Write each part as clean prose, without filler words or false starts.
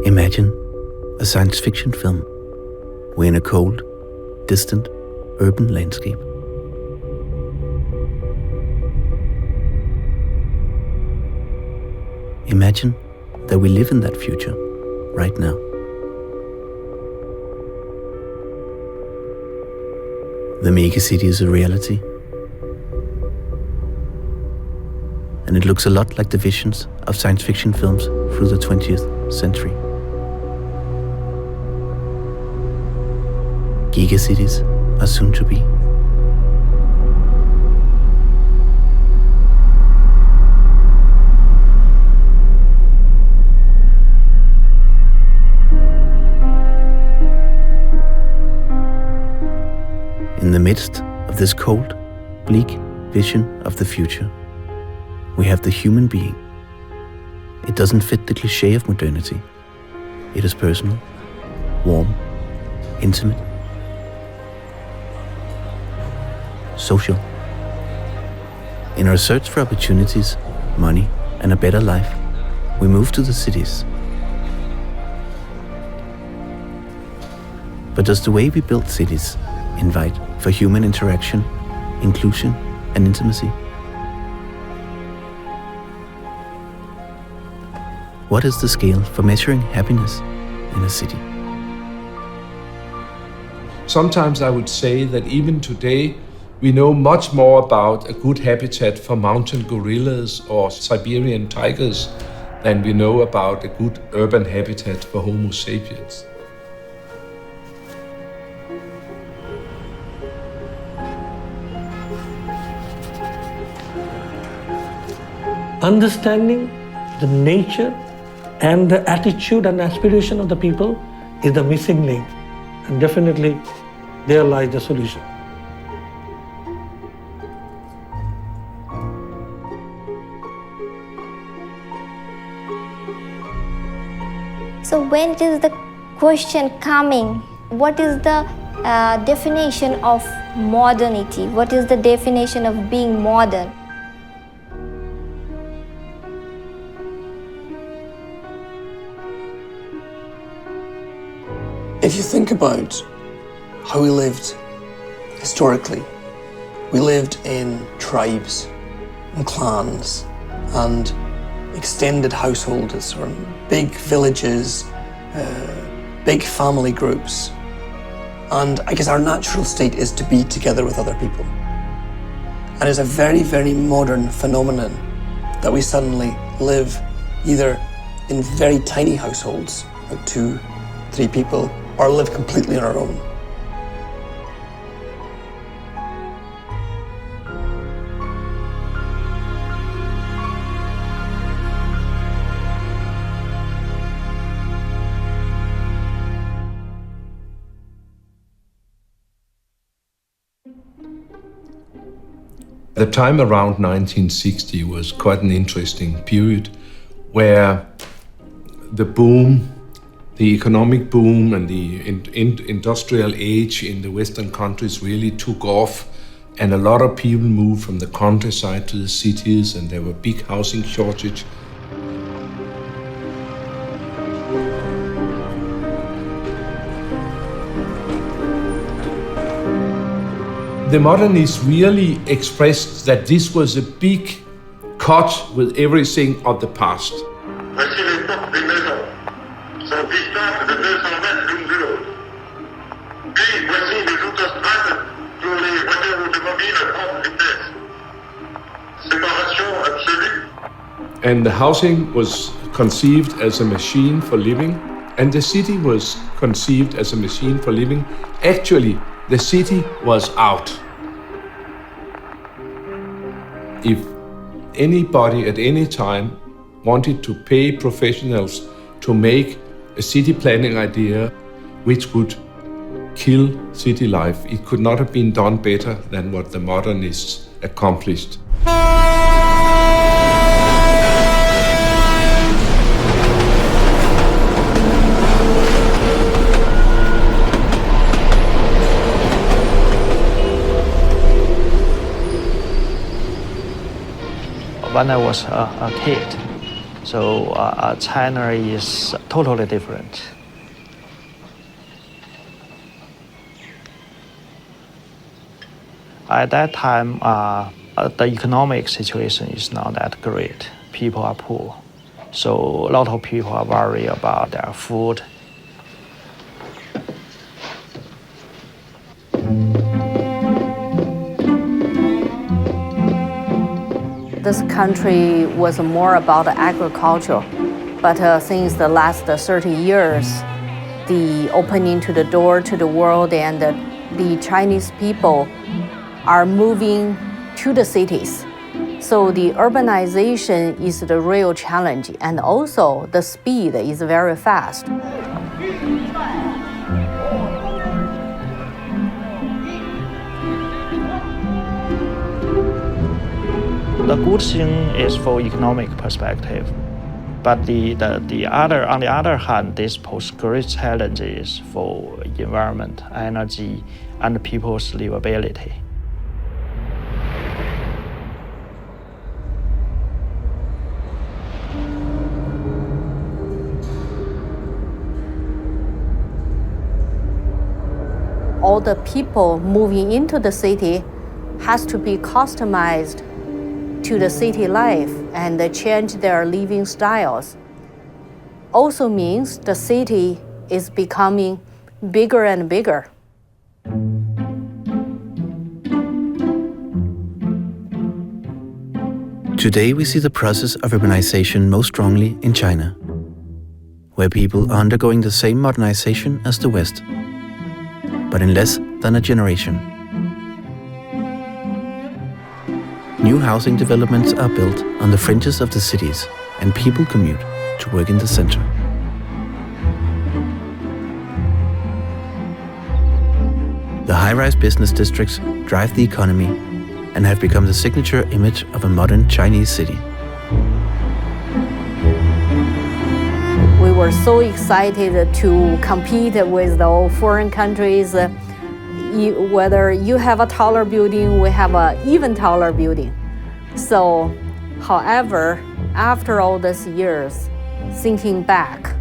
Imagine a science fiction film. We're in a cold, distant, urban landscape. Imagine that we live in that future right now. The megacity is a reality, and it looks a lot like the visions of science fiction films through the 20th century. Gigacities are soon to be. In the midst of this cold, bleak vision of the future, we have the human being. It doesn't fit the cliché of modernity. It is personal, warm, intimate, social. In our search for opportunities, money, and a better life, we move to the cities. But does the way we build cities invite for human interaction, inclusion, and intimacy? What is the scale for measuring happiness in a city? Sometimes I would say that even today, we know much more about a good habitat for mountain gorillas or Siberian tigers than we know about a good urban habitat for Homo sapiens. Understanding the nature and the attitude and aspiration of the people is the missing link, and definitely there lies the solution. So when is the question coming, what is the definition of modernity? What is the definition of being modern? If you think about how we lived historically, we lived in tribes and clans and extended households or big villages, big family groups. And I guess our natural state is to be together with other people. And it's a very, very modern phenomenon that we suddenly live either in very tiny households, like 2, 3 people, or live completely on our own. The time around 1960 was quite an interesting period where the boom, the economic boom and the industrial age in the Western countries really took off, and a lot of people moved from the countryside to the cities, and there were big housing shortage. The modernists really expressed that this was a big cut with everything of the past. Voici l'époque des maisons. Sont distantes de 200 mètres l'une de l'autre. Puis voici les autostrades pour les voitures automobiles à grande vitesse. Séparation absolue. And the housing was conceived as a machine for living, and the city was conceived as a machine for living. Actually, the city was out. If anybody at any time wanted to pay professionals to make a city planning idea which would kill city life, it could not have been done better than what the modernists accomplished. When I was a kid, So China is totally different. At that time, the economic situation is not that great. People are poor. So a lot of people are worried about their food. This country was more about agriculture, but since the last 30 years, the opening to the door to the world and the Chinese people are moving to the cities. So the urbanization is the real challenge, and also the speed is very fast. The good thing is for economic perspective, but on the other hand, this poses great challenges for environment, energy, and people's livability. All the people moving into the city has to be customized to the city life and change their living styles. Also means the city is becoming bigger and bigger. Today we see the process of urbanization most strongly in China, where people are undergoing the same modernization as the West, but in less than a generation. New housing developments are built on the fringes of the cities, and people commute to work in the center. The high-rise business districts drive the economy and have become the signature image of a modern Chinese city. We were so excited to compete with the foreign countries. Whether you have a taller building, we have an even taller building. So, however, after all these years, thinking back,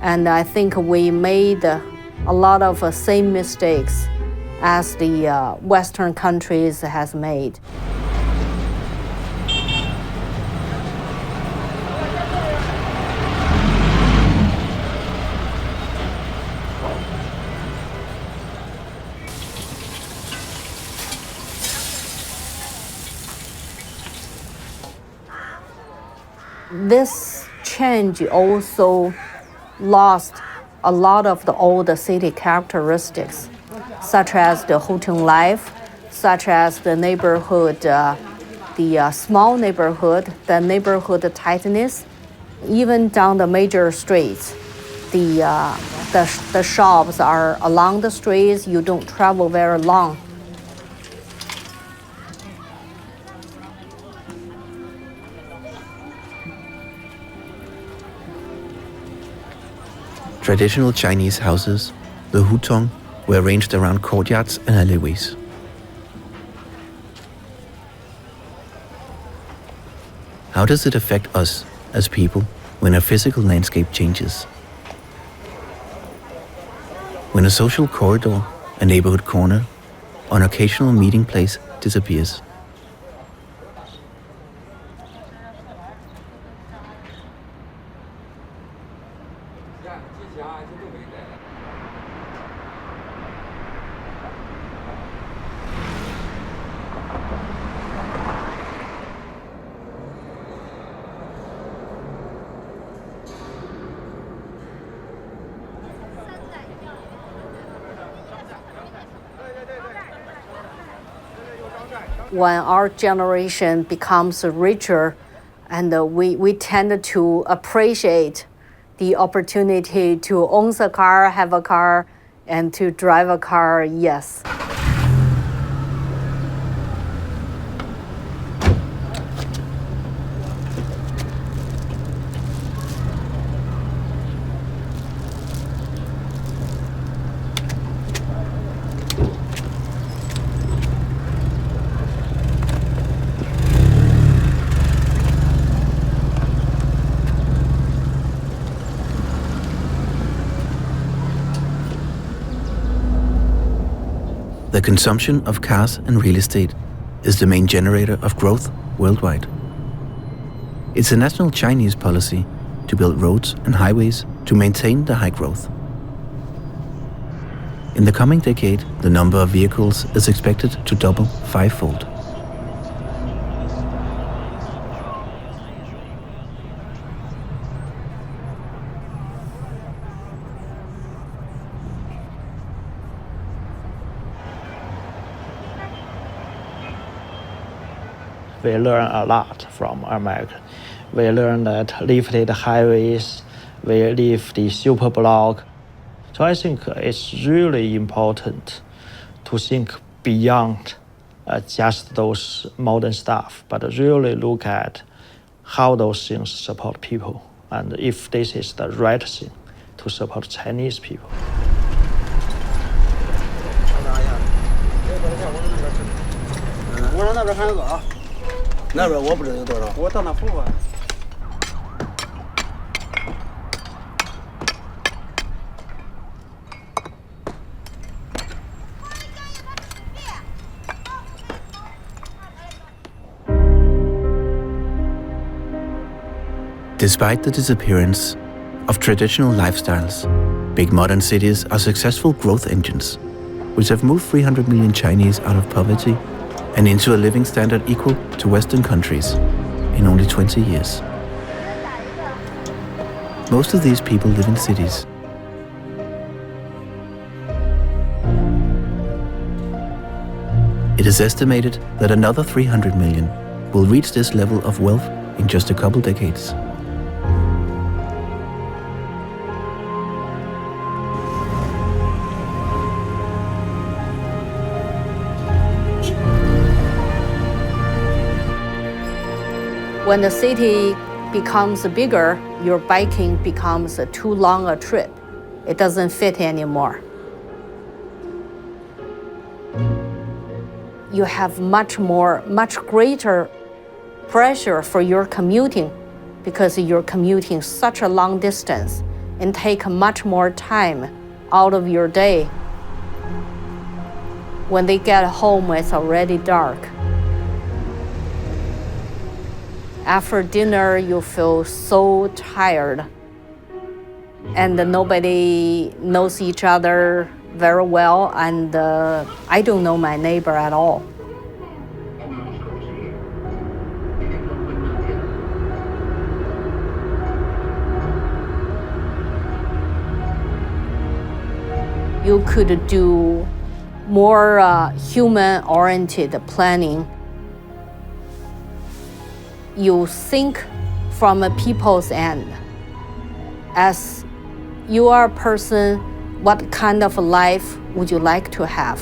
and I think we made a lot of same mistakes as the Western countries has made. This change also lost a lot of the old city characteristics, such as the Hutong life, such as the neighborhood, the small neighborhood, the neighborhood tightness. Even down the major streets, the shops are along the streets. You don't travel very long. Traditional Chinese houses, the hutong, were arranged around courtyards and alleyways. How does it affect us as people when a physical landscape changes? When a social corridor, a neighborhood corner, or an occasional meeting place disappears? When our generation becomes richer, and we tend to appreciate the opportunity to own a car, have a car, and to drive a car, yes. the consumption of cars and real estate is the main generator of growth worldwide. It's a national Chinese policy to build roads and highways to maintain the high growth. In the coming decade, the number of vehicles is expected to double fivefold. We learn a lot from America. We learn that lifted highways, we live the super block. So I think it's really important to think beyond just those modern stuff, but really look at how those things support people, and if this is the right thing to support Chinese people. Despite the disappearance of traditional lifestyles, big modern cities are successful growth engines, which have moved 300 million Chinese out of poverty and into a living standard equal to Western countries in only 20 years. Most of these people live in cities. It is estimated that another 300 million will reach this level of wealth in just a couple decades. When the city becomes bigger, your biking becomes too long a trip. It doesn't fit anymore. You have much greater pressure for your commuting because you're commuting such a long distance and take much more time out of your day. When they get home, it's already dark. After dinner, you feel so tired, and nobody knows each other very well, and I don't know my neighbor at all. You could do more human-oriented planning. You think from a people's end. As you are a person, what kind of life would you like to have?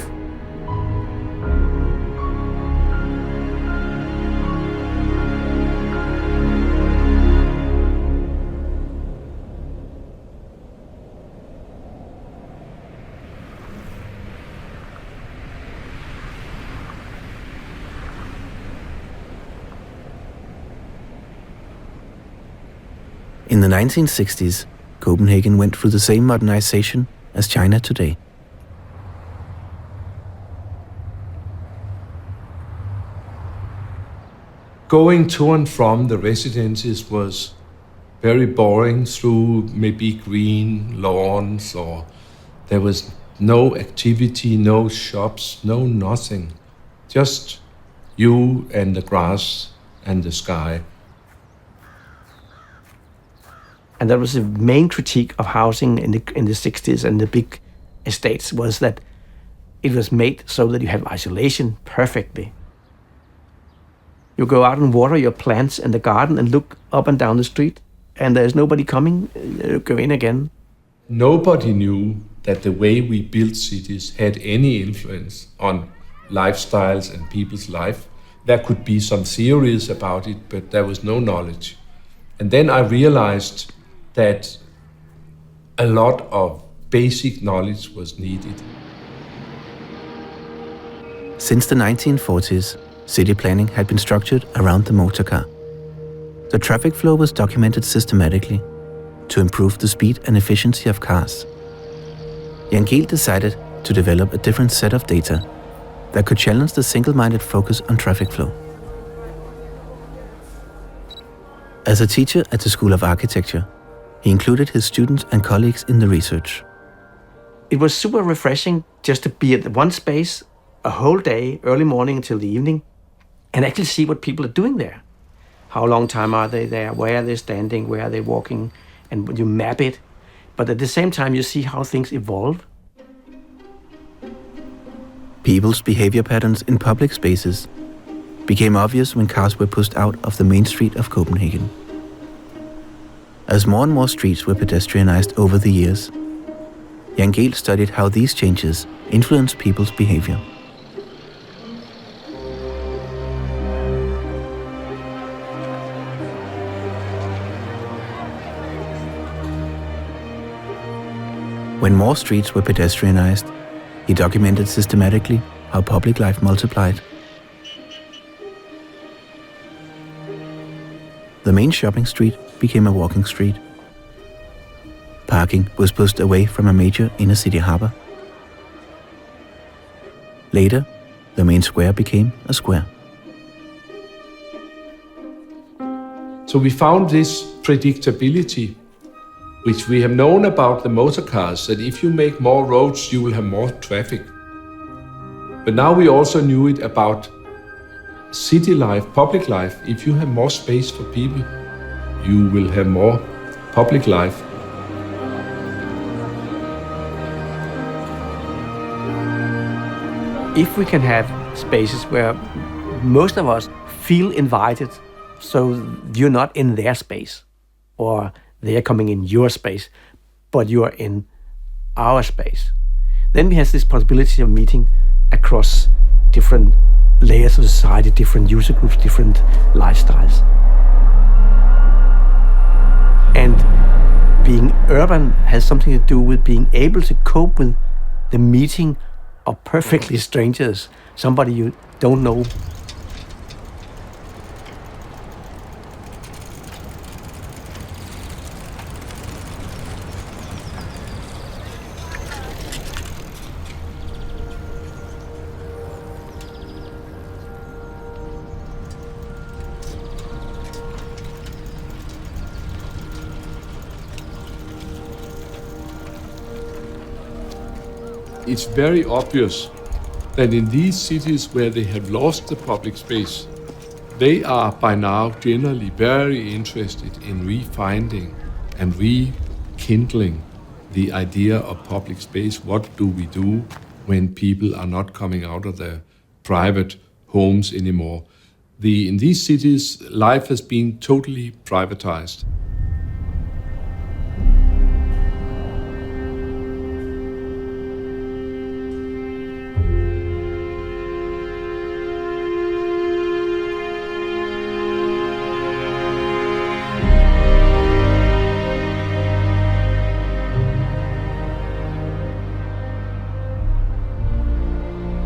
In the 1960s, Copenhagen went through the same modernization as China today. Going to and from the residences was very boring through maybe green lawns, or there was no activity, no shops, no nothing. Just you and the grass and the sky. And that was the main critique of housing in the 60s and the big estates, was that it was made so that you have isolation perfectly. You go out and water your plants in the garden and look up and down the street, and there's nobody coming, go in again. Nobody knew that the way we built cities had any influence on lifestyles and people's life. There could be some theories about it, but there was no knowledge. And then I realized that a lot of basic knowledge was needed. Since the 1940s, city planning had been structured around the motor car. The traffic flow was documented systematically to improve the speed and efficiency of cars. Jan Gehl decided to develop a different set of data that could challenge the single-minded focus on traffic flow. As a teacher at the School of Architecture, he included his students and colleagues in the research. It was super refreshing just to be at one space a whole day, early morning until the evening, and actually see what people are doing there. How long time are they there? Where are they standing? Where are they walking? And you map it. But at the same time, you see how things evolve. People's behavior patterns in public spaces became obvious when cars were pushed out of the main street of Copenhagen. As more and more streets were pedestrianized over the years, Jan Gehl studied how these changes influenced people's behavior. When more streets were pedestrianized, he documented systematically how public life multiplied. The main shopping street became a walking street. Parking was pushed away from a major inner city harbor. Later, the main square became a square. So we found this predictability, which we have known about the motor cars, that if you make more roads, you will have more traffic. But now we also knew it about city life, public life. If you have more space for people, you will have more public life. If we can have spaces where most of us feel invited, so you're not in their space, or they are coming in your space, but you are in our space, then we have this possibility of meeting across different layers of society, different user groups, different lifestyles. And being urban has something to do with being able to cope with the meeting of perfectly strangers, somebody you don't know. It's very obvious that in these cities where they have lost the public space, they are by now generally very interested in refinding and rekindling the idea of public space. What do we do when people are not coming out of their private homes anymore? In these cities, life has been totally privatized.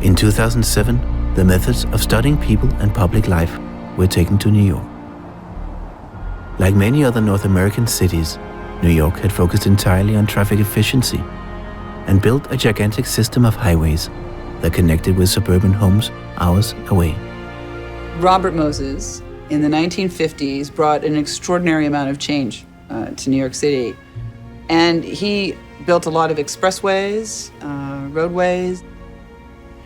In 2007, the methods of studying people and public life were taken to New York. Like many other North American cities, New York had focused entirely on traffic efficiency and built a gigantic system of highways that connected with suburban homes hours away. Robert Moses, in the 1950s, brought an extraordinary amount of change to New York City. And he built a lot of expressways, roadways.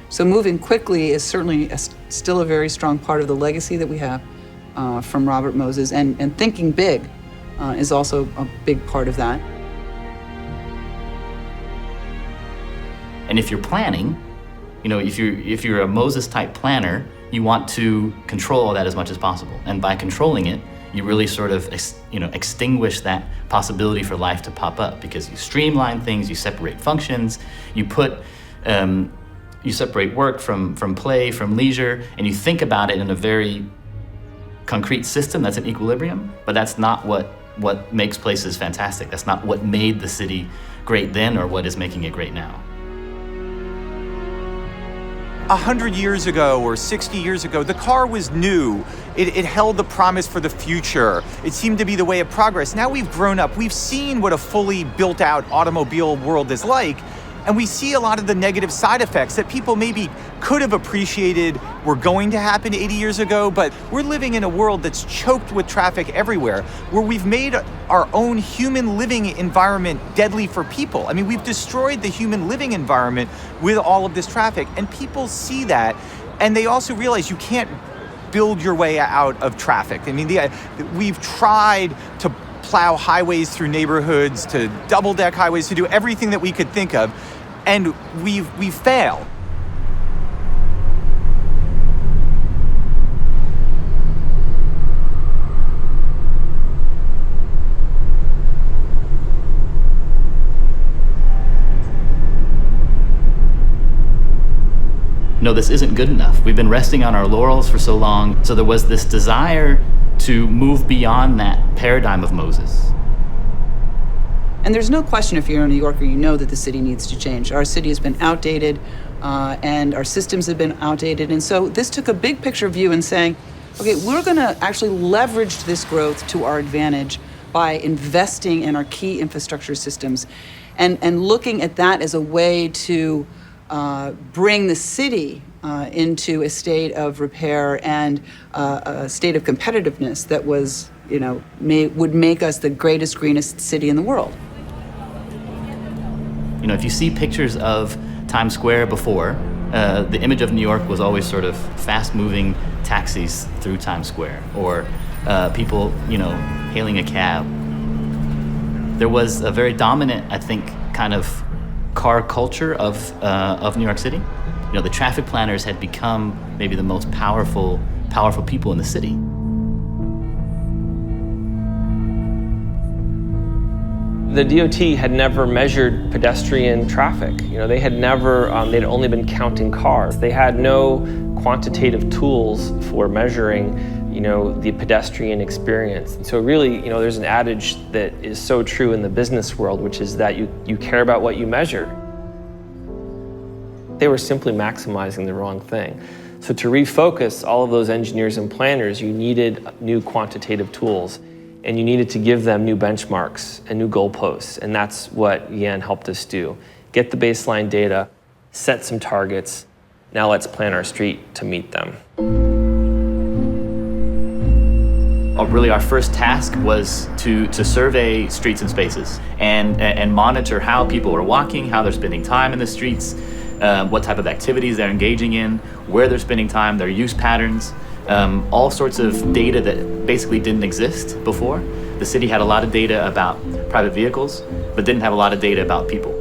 So moving quickly is certainly still a very strong part of the legacy that we have from Robert Moses, and thinking big is also a big part of that. And if you're planning, if you're a Moses-type planner, you want to control all that as much as possible. And by controlling it, you really sort of extinguish that possibility for life to pop up, because you streamline things, you separate functions, you separate work from play, from leisure, and you think about it in a very concrete system that's in equilibrium, but that's not what makes places fantastic. That's not what made the city great then or what is making it great now. 100 years ago or 60 years ago, the car was new. It held the promise for the future. It seemed to be the way of progress. Now we've grown up. We've seen what a fully built out automobile world is like. And we see a lot of the negative side effects that people maybe could have appreciated were going to happen 80 years ago, but we're living in a world that's choked with traffic everywhere, where we've made our own human living environment deadly for people. I mean, we've destroyed the human living environment with all of this traffic, and people see that, and they also realize you can't build your way out of traffic. I mean, we've tried to plow highways through neighborhoods, to double-deck highways, to do everything that we could think of, and we've failed. No, this isn't good enough. We've been resting on our laurels for so long. So there was this desire to move beyond that paradigm of Moses. And there's no question, if you're a New Yorker, you know that the city needs to change. Our city has been outdated, and our systems have been outdated. And so this took a big picture view in saying, okay, we're going to actually leverage this growth to our advantage by investing in our key infrastructure systems and looking at that as a way to bring the city into a state of repair and a state of competitiveness that was, would make us the greatest, greenest city in the world. If you see pictures of Times Square before, the image of New York was always sort of fast-moving taxis through Times Square, or people, hailing a cab. There was a very dominant, I think, kind of car culture of New York City. The traffic planners had become maybe the most powerful people in the city. The DOT had never measured pedestrian traffic. They had never, they'd only been counting cars. They had no quantitative tools for measuring, the pedestrian experience. And so really, there's an adage that is so true in the business world, which is that you care about what you measure. They were simply maximizing the wrong thing. So to refocus all of those engineers and planners, you needed new quantitative tools, and you needed to give them new benchmarks and new goalposts, and that's what Jan helped us do. Get the baseline data, set some targets, now let's plan our street to meet them. Really, our first task was to survey streets and spaces and monitor how people are walking, how they're spending time in the streets, what type of activities they're engaging in, where they're spending time, their use patterns, all sorts of data that basically didn't exist before. The city had a lot of data about private vehicles, but didn't have a lot of data about people.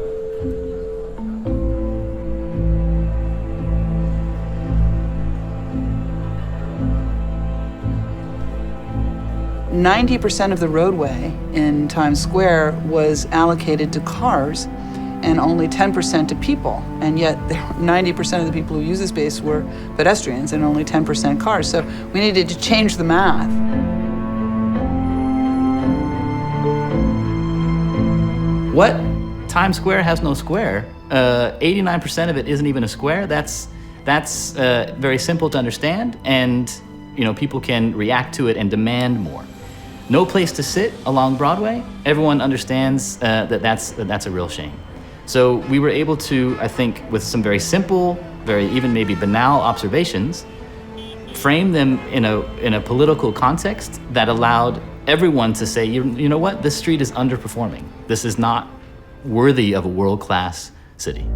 %90 of the roadway in Times Square was allocated to cars and only 10% to people. And yet 90% of the people who use the space were pedestrians and only 10% cars. So we needed to change the math. What? Times Square has no square. 89% of it isn't even a square. That's very simple to understand, and people can react to it and demand more. No place to sit along Broadway. Everyone understands that's a real shame. So we were able to, I think, with some very simple, very even maybe banal observations, frame them in a political context that allowed everyone to say, you know what, this street is underperforming. This is not worthy of a world-class city.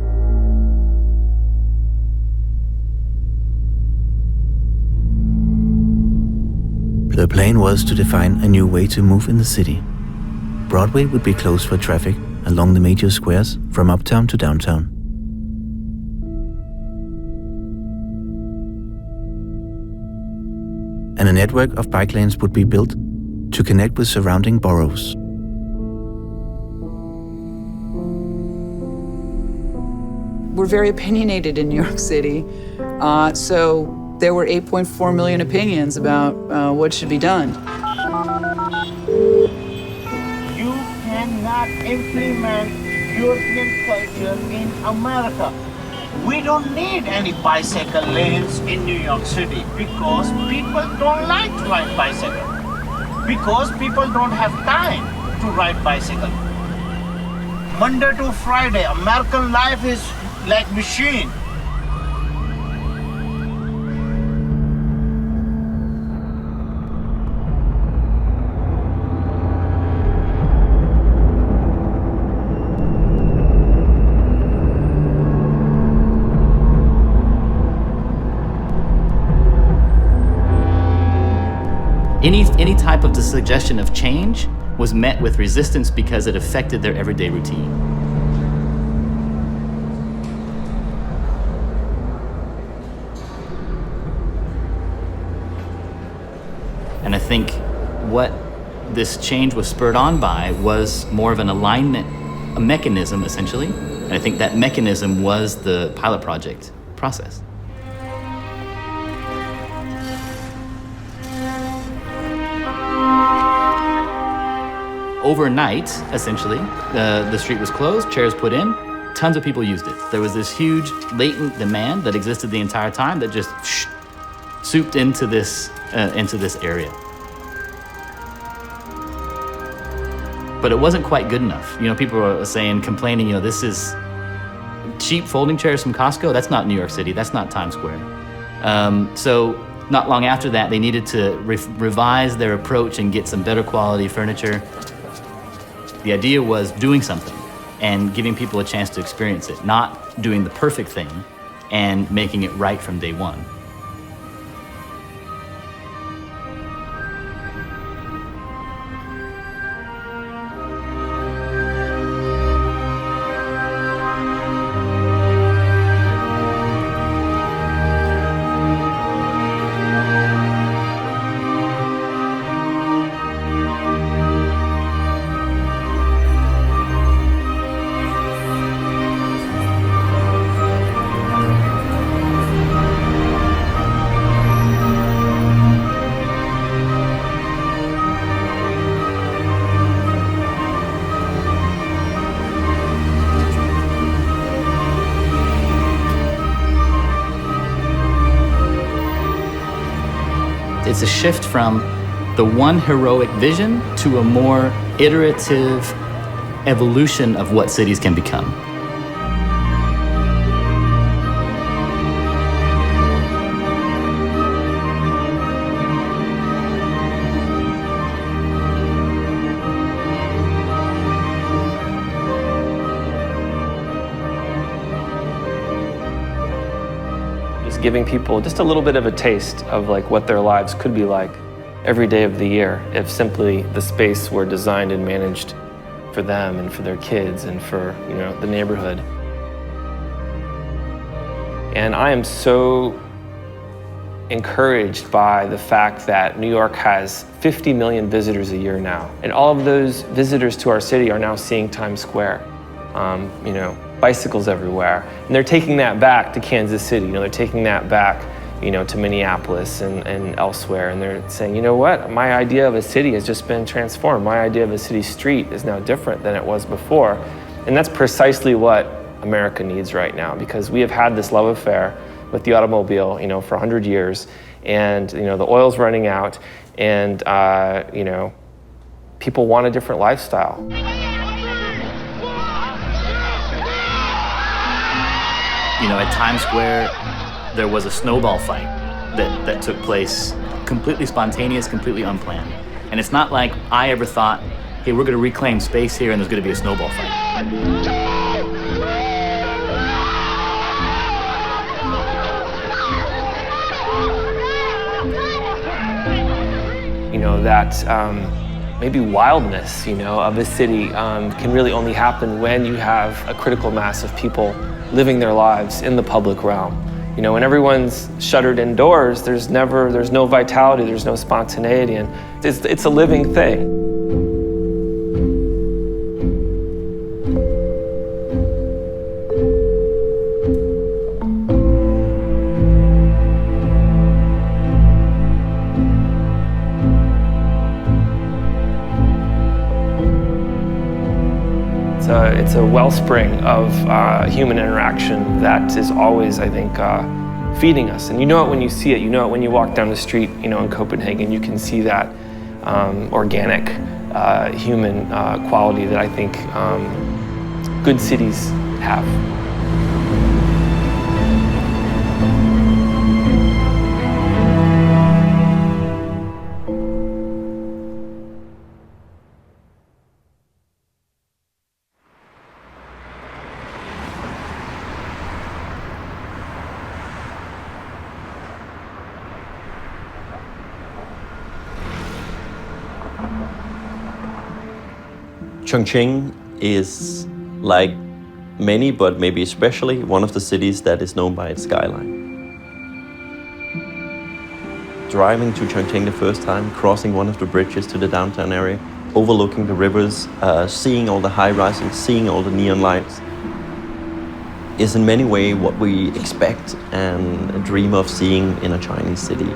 The plan was to define a new way to move in the city. Broadway would be closed for traffic along the major squares from uptown to downtown. And a network of bike lanes would be built to connect with surrounding boroughs. We're very opinionated in New York City, so there were 8.4 million opinions about what should be done. You cannot implement European culture in America. We don't need any bicycle lanes in New York City because people don't like to ride bicycle. Because people don't have time to ride bicycle. Monday to Friday. American life is like machine. Any type of the suggestion of change was met with resistance because it affected their everyday routine. And I think what this change was spurred on by was more of an alignment, a mechanism essentially. And I think that mechanism was the pilot project process. Overnight, essentially, the street was closed, chairs put in, tons of people used it. There was this huge latent demand that existed the entire time that just souped into this area. But it wasn't quite good enough. You know, people were saying, complaining, you know, this is cheap folding chairs from Costco. That's not New York City. That's not Times Square. So not long after that, they needed to revise their approach and get some better quality furniture. The idea was doing something and giving people a chance to experience it, not doing the perfect thing and making it right from day one. It's a shift from the one heroic vision to a more iterative evolution of what cities can become. Giving people just a little bit of a taste of like what their lives could be like every day of the year if simply the space were designed and managed for them and for their kids and for, you know, the neighborhood. And I am so encouraged by the fact that New York has 50 million visitors a year now. And all of those visitors to our city are now seeing Times Square. You know, bicycles everywhere. And they're taking that back to Kansas City, you know, they're taking that back, you know, to Minneapolis and elsewhere. And they're saying, you know what, my idea of a city has just been transformed. My idea of a city street is now different than it was before. And that's precisely what America needs right now, because we have had this love affair with the automobile, you know, for 100 years. And, you know, the oil's running out and, you know, people want a different lifestyle. You know, at Times Square, there was a snowball fight that took place, completely spontaneous, completely unplanned. And it's not like I ever thought, hey, we're going to reclaim space here and there's going to be a snowball fight. You know, that maybe wildness, you know, of a city can really only happen when you have a critical mass of people living their lives in the public realm. You know, when everyone's shuttered indoors, there's no vitality, there's no spontaneity, and it's a living thing. It's a wellspring of human interaction that is always, I think, feeding us. And you know it when you see it. You know it when you walk down the street, you know, in Copenhagen. You can see that organic human quality that I think good cities have. Chongqing is, like many, but maybe especially, one of the cities that is known by its skyline. Driving to Chongqing the first time, crossing one of the bridges to the downtown area, overlooking the rivers, seeing all the high-rises, seeing all the neon lights, is in many ways what we expect and dream of seeing in a Chinese city.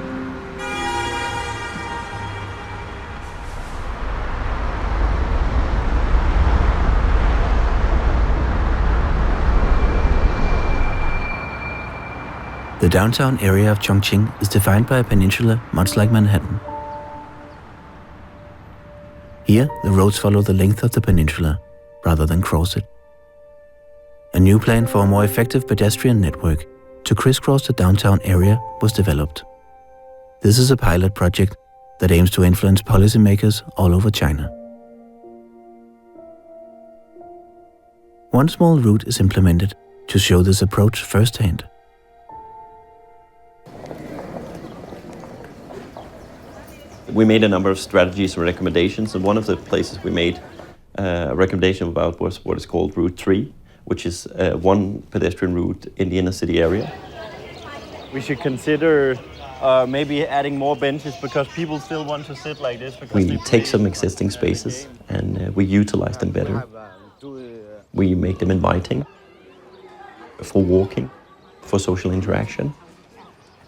The downtown area of Chongqing is defined by a peninsula much like Manhattan. Here, the roads follow the length of the peninsula rather than cross it. A new plan for a more effective pedestrian network to crisscross the downtown area was developed. This is a pilot project that aims to influence policymakers all over China. One small route is implemented to show this approach firsthand. We made a number of strategies and recommendations, and one of the places we made a recommendation about was what is called Route 3, which is one pedestrian route in the inner city area. We should consider maybe adding more benches because people still want to sit like this. We take some existing spaces and we utilize them better. We make them inviting for walking, for social interaction.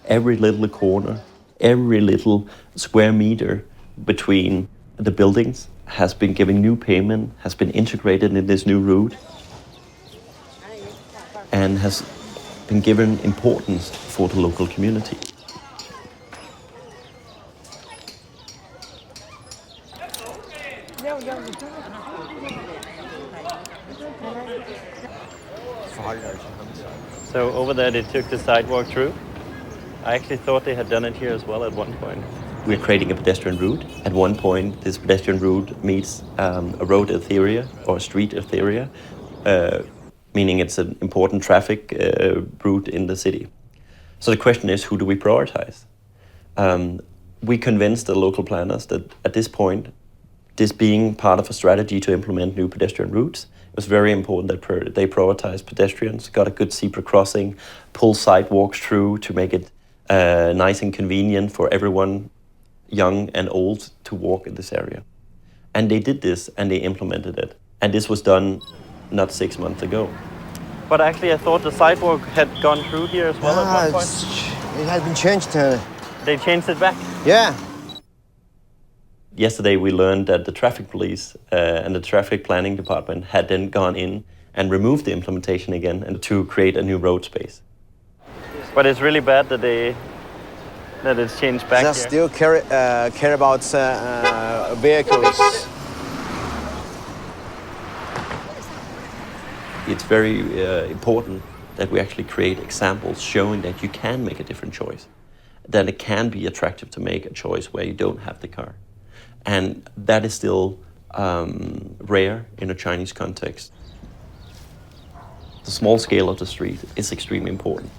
Every little corner, every little square meter between the buildings has been given new payment, has been integrated in this new route, and has been given importance for the local community. So over there they took the sidewalk through. I actually thought they had done it here as well at one point. We're creating a pedestrian route. At one point, this pedestrian route meets a road area or a street area, meaning it's an important traffic route in the city. So the question is, who do we prioritize? We convinced the local planners that at this point, this being part of a strategy to implement new pedestrian routes, it was very important that they prioritize pedestrians, got a good zebra crossing, pull sidewalks through to make it nice and convenient for everyone, young and old, to walk in this area. And they did this and they implemented it. And this was done not 6 months ago. But actually I thought the sidewalk had gone through here as well at one point. It has been changed. They changed it back? Yeah. Yesterday we learned that the traffic police and the traffic planning department had then gone in and removed the implementation again and to create a new road space. But it's really bad that it's changed back They here. still care about vehicles. It's very important that we actually create examples showing that you can make a different choice, that it can be attractive to make a choice where you don't have the car. And that is still rare in a Chinese context. The small scale of the street is extremely important.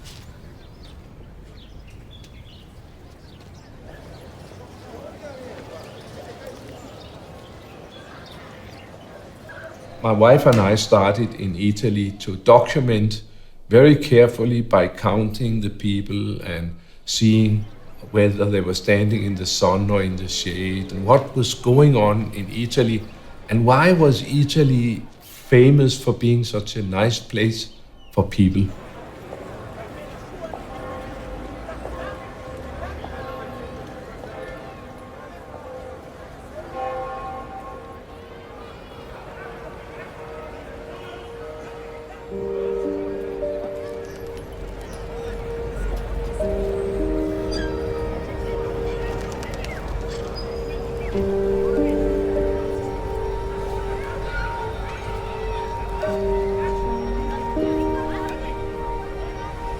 My wife and I started in Italy to document very carefully by counting the people and seeing whether they were standing in the sun or in the shade and what was going on in Italy and why was Italy famous for being such a nice place for people.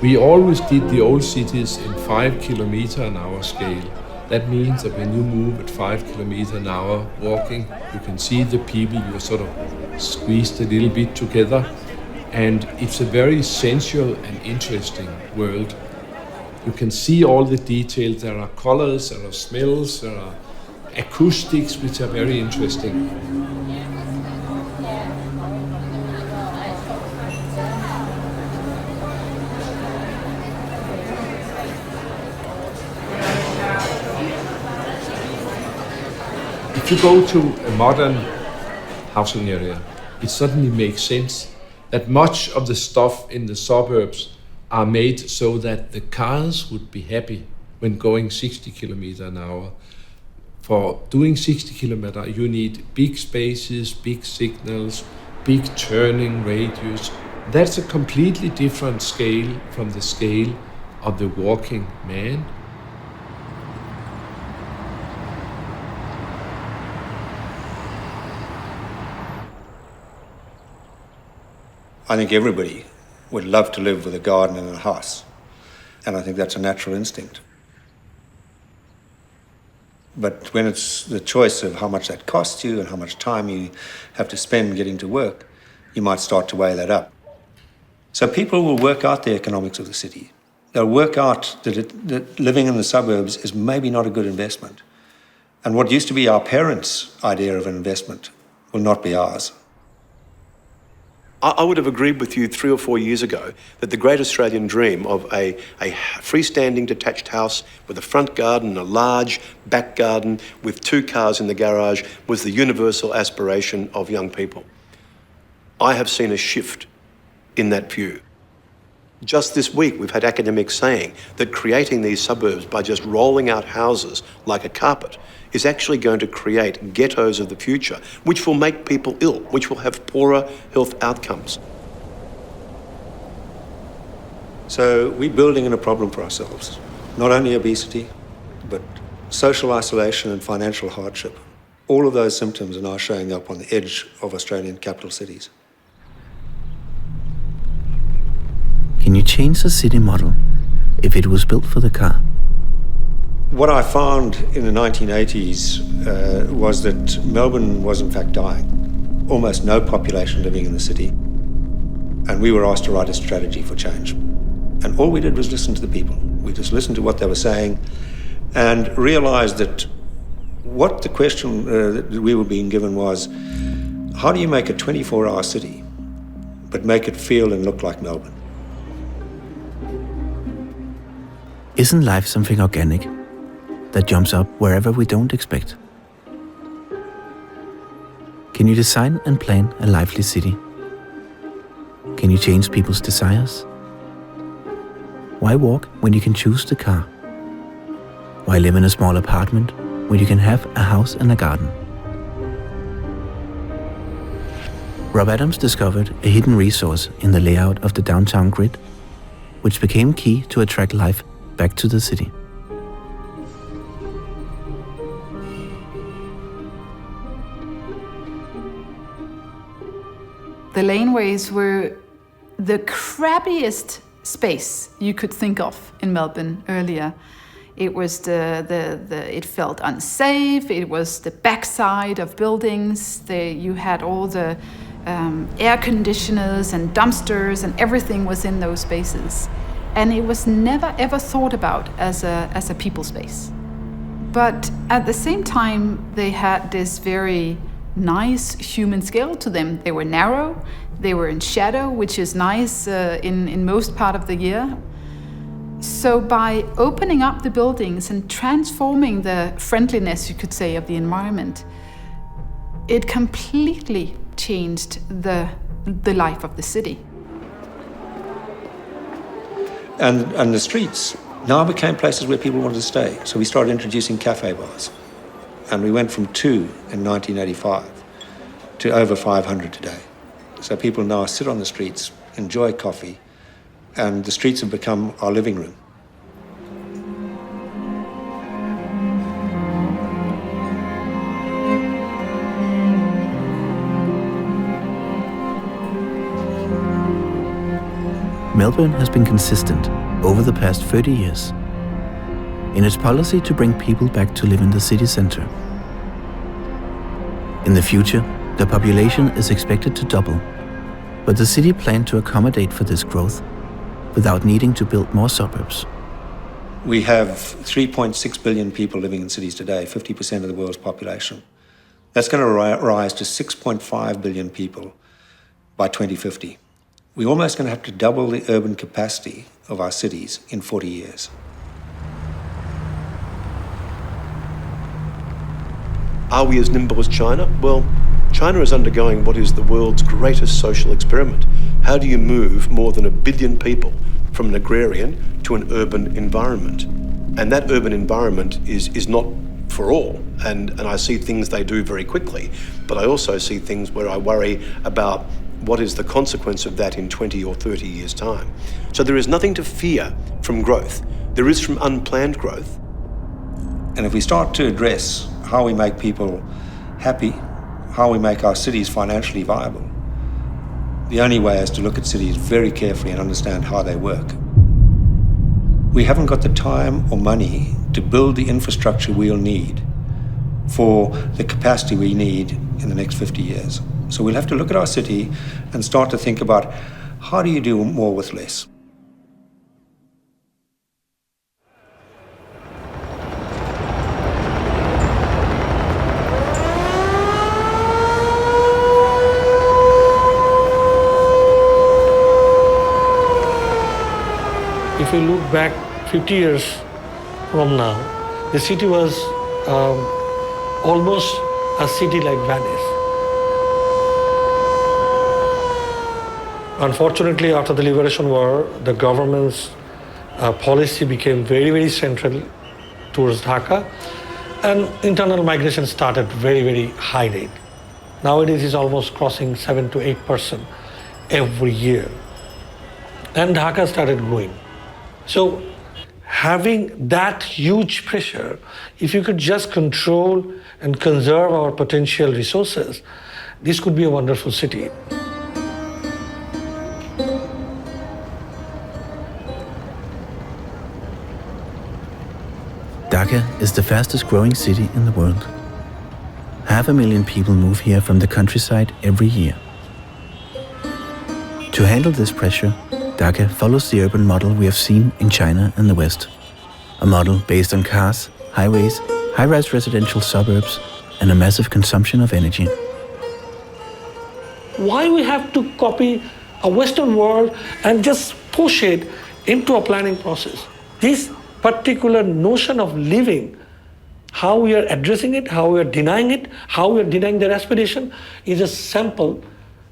We always did the old cities in 5 kilometer an hour scale. That means that when you move at 5 kilometers an hour walking, you can see the people, you're sort of squeezed a little bit together. And it's a very sensual and interesting world. You can see all the details. There are colors, there are smells, there are acoustics, which are very interesting. If you go to a modern housing area, it suddenly makes sense that much of the stuff in the suburbs are made so that the cars would be happy when going 60 kilometers an hour. For doing 60 kilometers, you need big spaces, big signals, big turning radius. That's a completely different scale from the scale of the walking man. I think everybody would love to live with a garden and a house, and I think that's a natural instinct. But when it's the choice of how much that costs you and how much time you have to spend getting to work, you might start to weigh that up. So people will work out the economics of the city. They'll work out that living in the suburbs is maybe not a good investment. And what used to be our parents' idea of an investment will not be ours. I would have agreed with you 3 or 4 years ago that the great Australian dream of a freestanding detached house with a front garden, a large back garden with 2 cars in the garage was the universal aspiration of young people. I have seen a shift in that view. Just this week, we've had academics saying that creating these suburbs by just rolling out houses like a carpet is actually going to create ghettos of the future, which will make people ill, which will have poorer health outcomes. So we're building in a problem for ourselves. Not only obesity, but social isolation and financial hardship. All of those symptoms are now showing up on the edge of Australian capital cities. Can you change the city model if it was built for the car? What I found in the 1980s was that Melbourne was in fact dying. Almost no population living in the city. And we were asked to write a strategy for change. And all we did was listen to the people. We just listened to what they were saying and realized that what the question that we were being given was, how do you make a 24-hour city, but make it feel and look like Melbourne? Isn't life something organic that jumps up wherever we don't expect? Can you design and plan a lively city? Can you change people's desires? Why walk when you can choose the car? Why live in a small apartment when you can have a house and a garden? Rob Adams discovered a hidden resource in the layout of the downtown grid, which became key to attract life back to the city. The laneways were the crappiest space you could think of in Melbourne earlier. It was it felt unsafe. It was the backside of buildings. You had all the air conditioners and dumpsters, and everything was in those spaces. And it was never ever thought about as a people space. But at the same time, they had this very nice human scale to them. They were narrow, they were in shadow, which is nice in most part of the year. So by opening up the buildings and transforming the friendliness, you could say, of the environment, it completely changed the life of the city. And the streets now became places where people wanted to stay. So we started introducing cafe bars. And we went from 2 in 1985 to over 500 today. So people now sit on the streets, enjoy coffee, and the streets have become our living room. Melbourne has been consistent over the past 30 years in its policy to bring people back to live in the city centre. In the future, the population is expected to double, but the city planned to accommodate for this growth without needing to build more suburbs. We have 3.6 billion people living in cities today, 50% of the world's population. That's going to rise to 6.5 billion people by 2050. We're almost going to have to double the urban capacity of our cities in 40 years. Are we as nimble as China? Well, China is undergoing what is the world's greatest social experiment. How do you move more than 1 billion people from an agrarian to an urban environment? And that urban environment is not for all. And I see things they do very quickly, but I also see things where I worry about what is the consequence of that in 20 or 30 years' time. So there is nothing to fear from growth. There is from unplanned growth. And if we start to address how we make people happy, how we make our cities financially viable, the only way is to look at cities very carefully and understand how they work. We haven't got the time or money to build the infrastructure we'll need for the capacity we need in the next 50 years. So we'll have to look at our city and start to think about how do you do more with less? If we look back 50 years from now, the city was almost a city like Venice. Unfortunately, after the Liberation War, the government's policy became very, very central towards Dhaka, and internal migration started very, very high rate. Nowadays, it's almost crossing 7 to 8% every year. And Dhaka started growing. So having that huge pressure, if you could just control and conserve our potential resources, this could be a wonderful city. Dhaka is the fastest growing city in the world. 500,000 people move here from the countryside every year. To handle this pressure, Dhaka follows the urban model we have seen in China and the West. A model based on cars, highways, high-rise residential suburbs, and a massive consumption of energy. Why we have to copy a Western world and just push it into a planning process? This particular notion of living, how we are addressing it, how we are denying it, how we are denying their aspiration, is a sample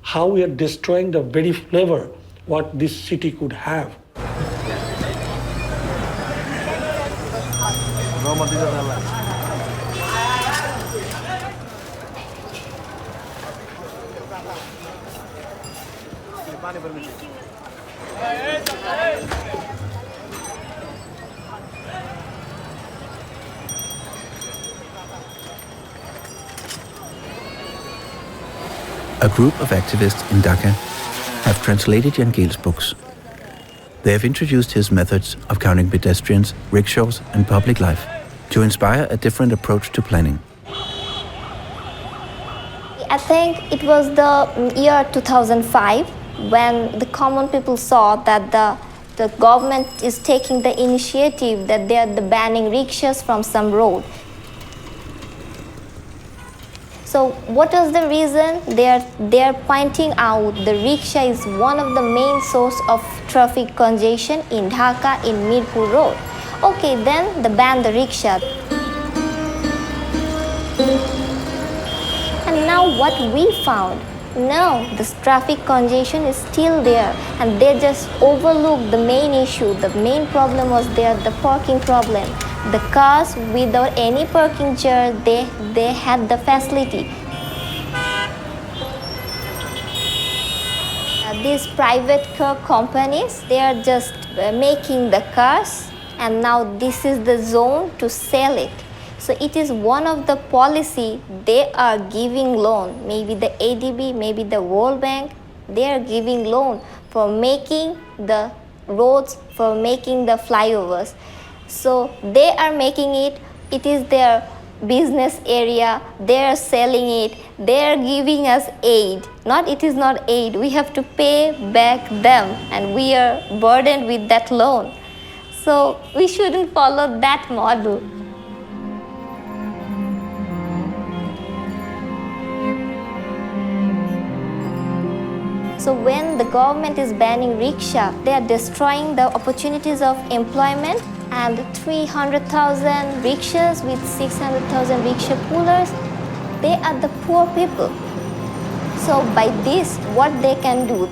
how we are destroying the very flavor what this city could have. A group of activists in Dhaka have translated Jan Gehl's books. They have introduced his methods of counting pedestrians, rickshaws, and public life to inspire a different approach to planning. I think it was the year 2005 when the common people saw that the government is taking the initiative that they are banning rickshaws from some road. So what is the reason? They are pointing out the rickshaw is one of the main source of traffic congestion in Dhaka in Mirpur Road. Okay, then they ban the rickshaw. And now what we found? No, this traffic congestion is still there, and they just overlooked the main issue. The main problem was there, the parking problem. The cars without any parking chair, they had the facility. These private car companies, they are just making the cars, and now this is the zone to sell it. So it is one of the policy they are giving loan. Maybe the ADB, maybe the World Bank, they are giving loan for making the roads, for making the flyovers. So they are making it, it is their business area, they are selling it, they are giving us aid. Not, it is not aid, we have to pay back them and we are burdened with that loan. So we shouldn't follow that model. So when the government is banning rickshaw, they are destroying the opportunities of employment, and 300,000 rickshaws with 600,000 rickshaw pullers, they are the poor people. So by this, what they can do,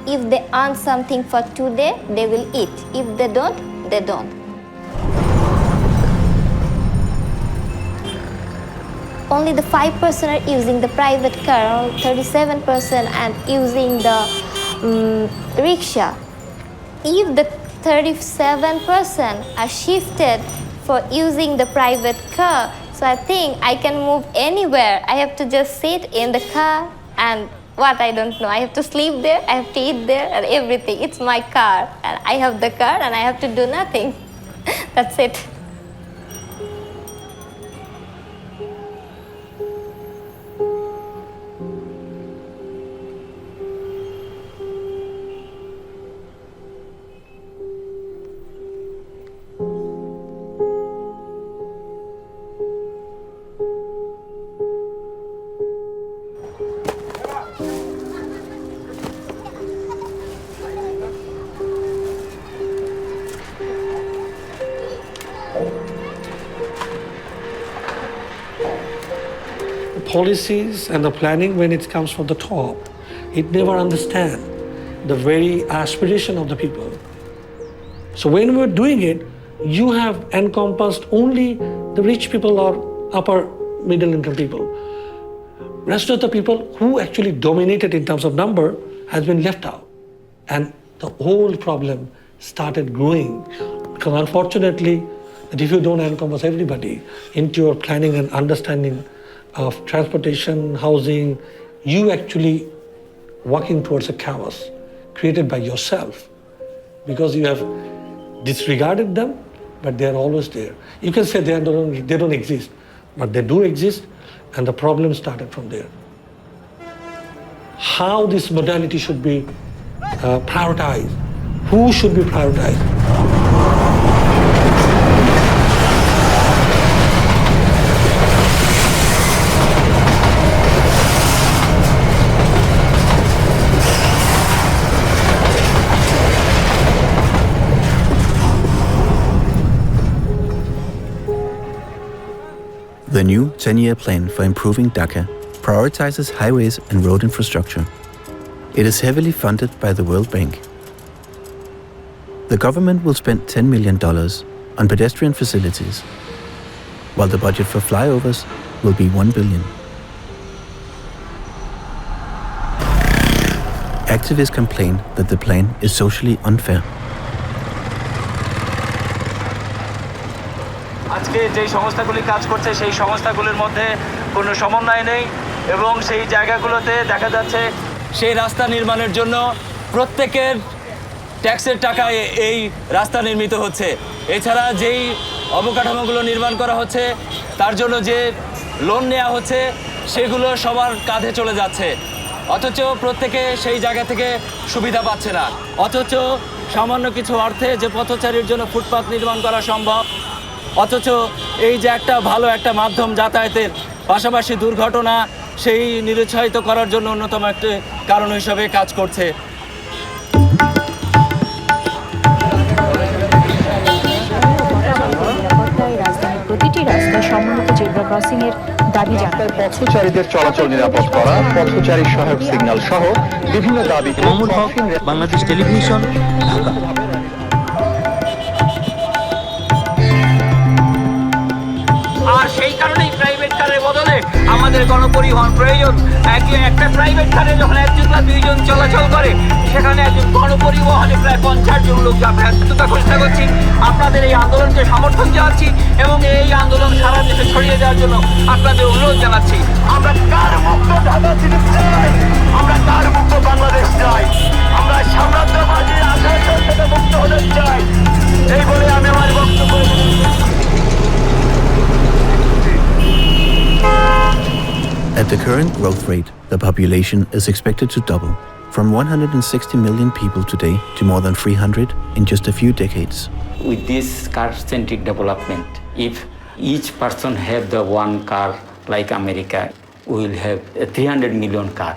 if they earn something for today, they will eat. If they don't, they don't. Only the 5% are using the private car, 37% and using the rickshaw. If the 37% are shifted for using the private car, so I think I can move anywhere. I have to just sit in the car and what, I don't know. I have to sleep there, I have to eat there and everything. It's my car and I have the car and I have to do nothing. That's it. Policies and the planning, when it comes from the top, it never understands the very aspiration of the people. So when we're doing it, you have encompassed only the rich people or upper middle income people. Rest of the people who actually dominated in terms of number has been left out. And the whole problem started growing. Because unfortunately, that if you don't encompass everybody into your planning and understanding of transportation, housing, you actually walking towards a chaos created by yourself because you have disregarded them, but they are always there. You can say they don't exist, but they do exist, and the problem started from there. How this modality should be prioritized, who should be prioritized. The new 10-year plan for improving Dhaka prioritizes highways and road infrastructure. It is heavily funded by the World Bank. The government will spend $10 million on pedestrian facilities, while the budget for flyovers will be $1 billion. Activists complain that the plan is socially unfair. আজকে যে সংস্থাগুলি কাজ করছে সেই সংস্থাগুলির মধ্যে কোনো সমন্বয় নেই এবং সেই জায়গাগুলোতে দেখা যাচ্ছে সেই রাস্তা নির্মাণের জন্য প্রত্যেকের ট্যাক্সের টাকায় এই রাস্তা নির্মিত হচ্ছে। এছাড়া যেই অবকাঠামোগুলো নির্মাণ করা হচ্ছে তার জন্য যে লোন নেওয়া হচ্ছে সেগুলো সবার কাঁধে চলে যাচ্ছে, অথচ প্রত্যেকে সেই জায়গা থেকে সুবিধা পাচ্ছে না। অথচ সামান্য কিছু অর্থে যে পথচারীর জন্য ফুটপাত নির্মাণ করা সম্ভব, অথচ এই যে একটা ভালো একটা মাধ্যম যাতায়াতের পাশাপাশি দুর্ঘটনা সেই নিরুৎসাহিত করার জন্য অন্যতম একটা কারণ হিসেবে কাজ করছে। প্রতিটি রাস্তায় সম্মিলিত জেব্রা ক্রসিং এর দাবি জানায়। পথচারীদের চলাচল নিরাপদ করা, পথচারী সহায়ক সিগন্যাল সহ বিভিন্ন দাবি। বাংলাদেশ টেলিভিশন, ঢাকা। আর সেই কারণেই প্রাইভেট কারের বদলে আমাদের গণপরিবহন প্রয়োজন। একটা প্রাইভেট কারে যখন একজন বা দুইজন চলাচল করে সেখানে একজন গণপরিবহনে প্রায় 50 জন লোক যাতায়াত চেষ্টা করছি। আপনাদের এই আন্দোলনকে সমর্থন জানাচ্ছি এবং এই আন্দোলন সারা দেশে ছড়িয়ে দেওয়ার জন্য আপনাদের অনুরোধ জানাচ্ছি। আমরা কার মুক্ত ঢাকা সিটি চাই, আমরা কার মুক্ত বাংলাদেশ চাই, আমরা সাম্রাজ্যবাদী আগ্রাসন থেকে সহযোগী চাই এই বলে আমি আমার বক্তব্য At the current growth rate, the population is expected to double, from 160 million people today to more than 300 in just a few decades. With this car-centric development, if each person have the one car like America, we will have a 300 million car.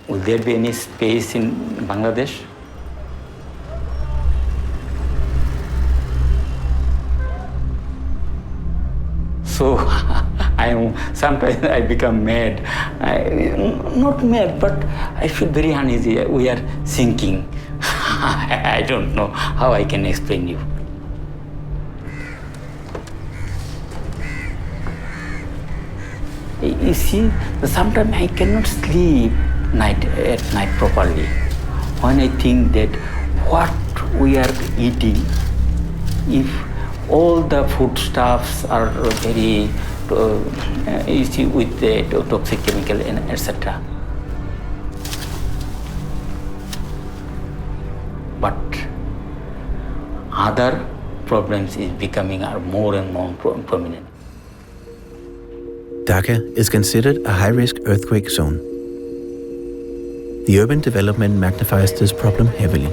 Will there be any space in Bangladesh? So sometimes I become mad. Not mad, but I feel very uneasy. We are sinking. I don't know how I can explain you. You see, sometimes I cannot sleep at night properly. When I think that what we are eating, if all the foodstuffs are very, you see, with the toxic chemical and etc. But other problems is becoming more and more prominent. Dhaka is considered a high-risk earthquake zone. The urban development magnifies this problem heavily.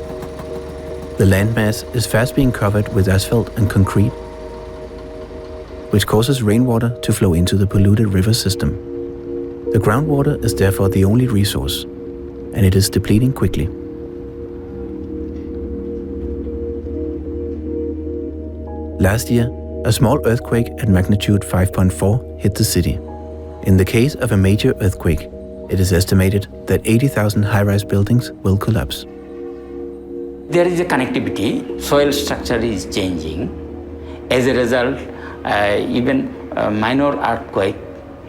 The landmass is fast being covered with asphalt and concrete, which causes rainwater to flow into the polluted river system. The groundwater is therefore the only resource, and it is depleting quickly. Last year, a small earthquake at magnitude 5.4 hit the city. In the case of a major earthquake, it is estimated that 80,000 high-rise buildings will collapse. There is a connectivity, soil structure is changing. As a result, even a minor earthquake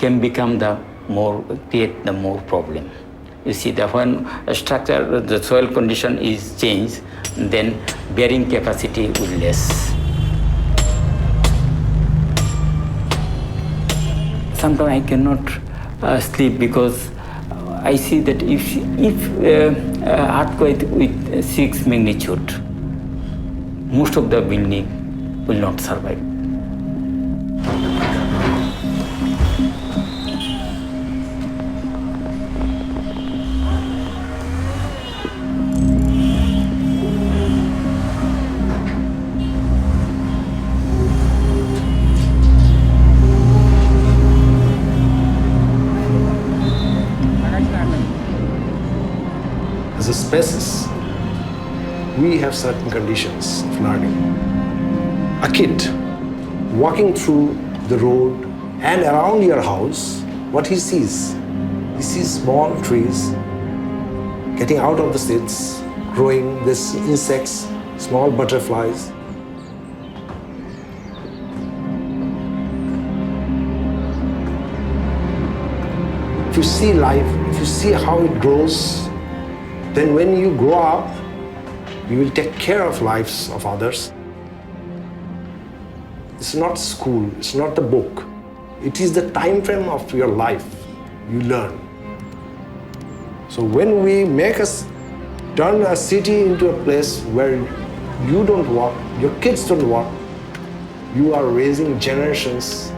can become create the more problem. You see that when a structure, the soil condition is changed, then bearing capacity will less. Sometimes I cannot sleep because I see that if earthquake with 6 magnitude, most of the building will not survive. As a species, we have certain conditions of learning. A kid walking through the road and around your house, what he sees small trees getting out of the seeds, growing these insects, small butterflies. If you see life, if you see how it grows, then when you grow up, you will take care of lives of others. It's not school, it's not the book. It is the time frame of your life you learn. So when we turn a city into a place where you don't walk, your kids don't walk, you are raising generations.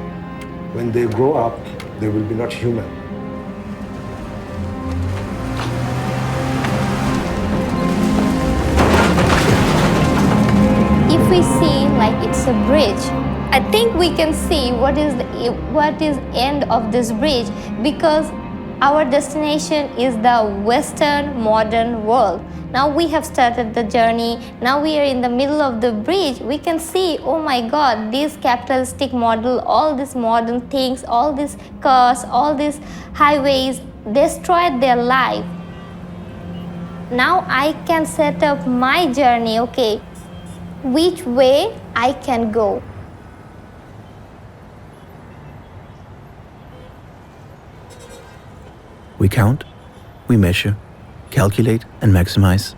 When they grow up, they will be not human. If we see like it's a bridge, I think we can see what is end of this bridge, because our destination is the Western modern world. Now we have started the journey. Now we are in the middle of the bridge. We can see, oh my God, this capitalistic model, all these modern things, all these cars, all these highways destroyed their life. Now I can set up my journey, okay, which way I can go. We count, we measure, calculate, and maximize.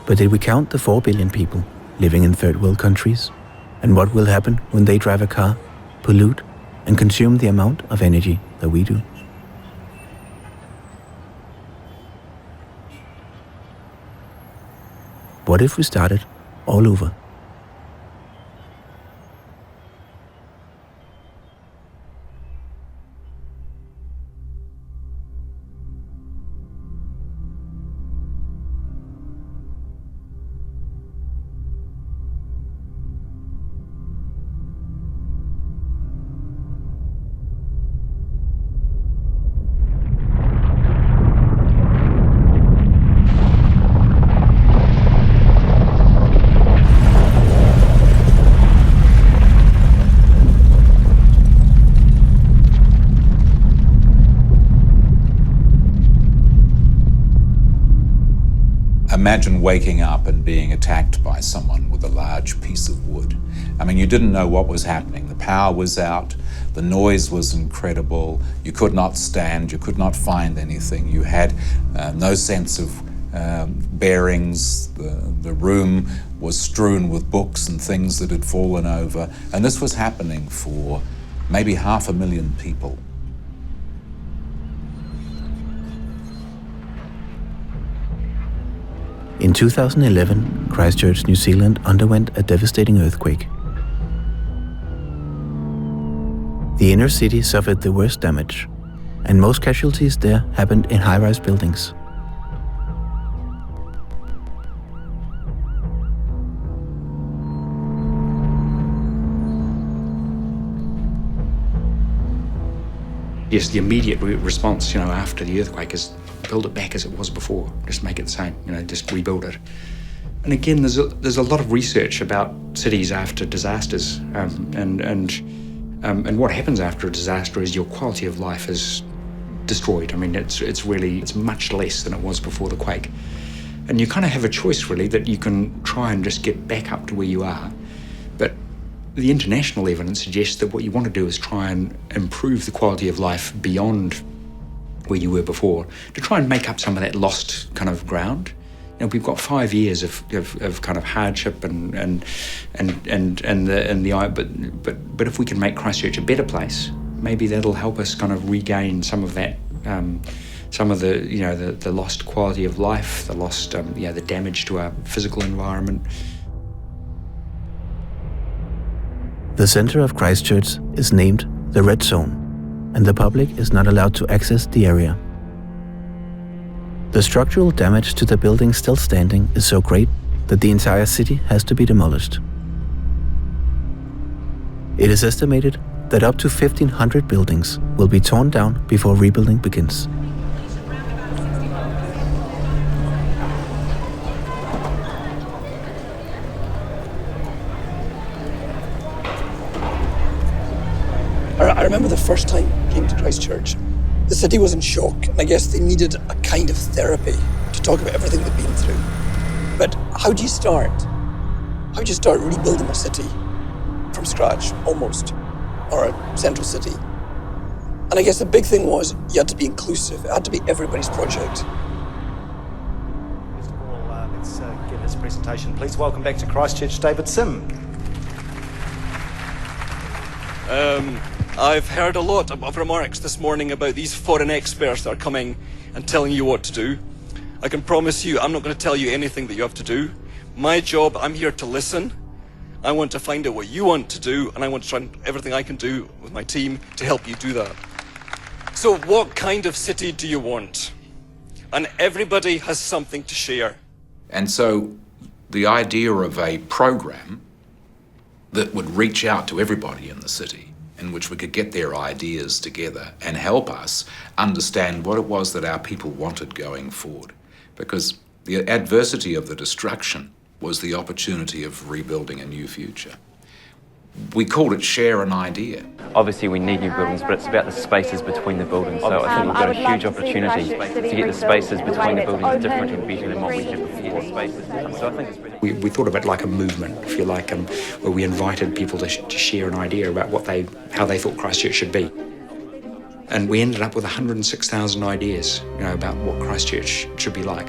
But did we count the 4 billion people living in third world countries? And what will happen when they drive a car, pollute, and consume the amount of energy that we do? what if we started all over? Imagine waking up and being attacked by someone with a large piece of wood. I mean, you didn't know what was happening. The power was out, the noise was incredible, you could not stand, you could not find anything, you had no sense of bearings, the room was strewn with books and things that had fallen over, and this was happening for maybe 500,000 people. In 2011, Christchurch, New Zealand underwent a devastating earthquake. The inner city suffered the worst damage, and most casualties there happened in high-rise buildings. Yes, the immediate response, after the earthquake is build it back as it was before. Just make it the same, just rebuild it. And again, there's a lot of research about cities after disasters, and what happens after a disaster is your quality of life is destroyed. I mean, it's much less than it was before the quake. And you kind of have a choice, really, that you can try and just get back up to where you are. But the international evidence suggests that what you want to do is try and improve the quality of life beyond where you were before, to try and make up some of that lost kind of ground. We've got 5 years of kind of hardship but if we can make Christchurch a better place, maybe that'll help us kind of regain some of that, some of the lost quality of life, the lost the damage to our physical environment. The center of Christchurch is named the Red Zone, and the public is not allowed to access the area. The structural damage to the buildings still standing is so great that the entire city has to be demolished. It is estimated that up to 1,500 buildings will be torn down before rebuilding begins. I remember the first time I came to Christchurch. The city was in shock, and I guess they needed a kind of therapy to talk about everything they'd been through. But how do you start? How do you start rebuilding a city from scratch, almost, or a central city? And I guess the big thing was you had to be inclusive. It had to be everybody's project. First of all, let's get this presentation. Please welcome back to Christchurch, David Sim. I've heard a lot of remarks this morning about these foreign experts that are coming and telling you what to do. I can promise you I'm not going to tell you anything that you have to do. My job, I'm here to listen. I want to find out what you want to do, and I want to try everything I can do with my team to help you do that. So what kind of city do you want? And everybody has something to share. And so the idea of a program that would reach out to everybody in the city, in which we could get their ideas together and help us understand what it was that our people wanted going forward. Because the adversity of the destruction was the opportunity of rebuilding a new future. We called it Share an Idea. Obviously we need new buildings, but it's about the spaces between the buildings. So I think we've got a huge opportunity to get the spaces between the buildings different and better than what we had before. So I think it's really... We thought of it like a movement, if you like, where we invited people to share an idea about how they thought Christchurch should be. And we ended up with 106,000 ideas, about what Christchurch should be like.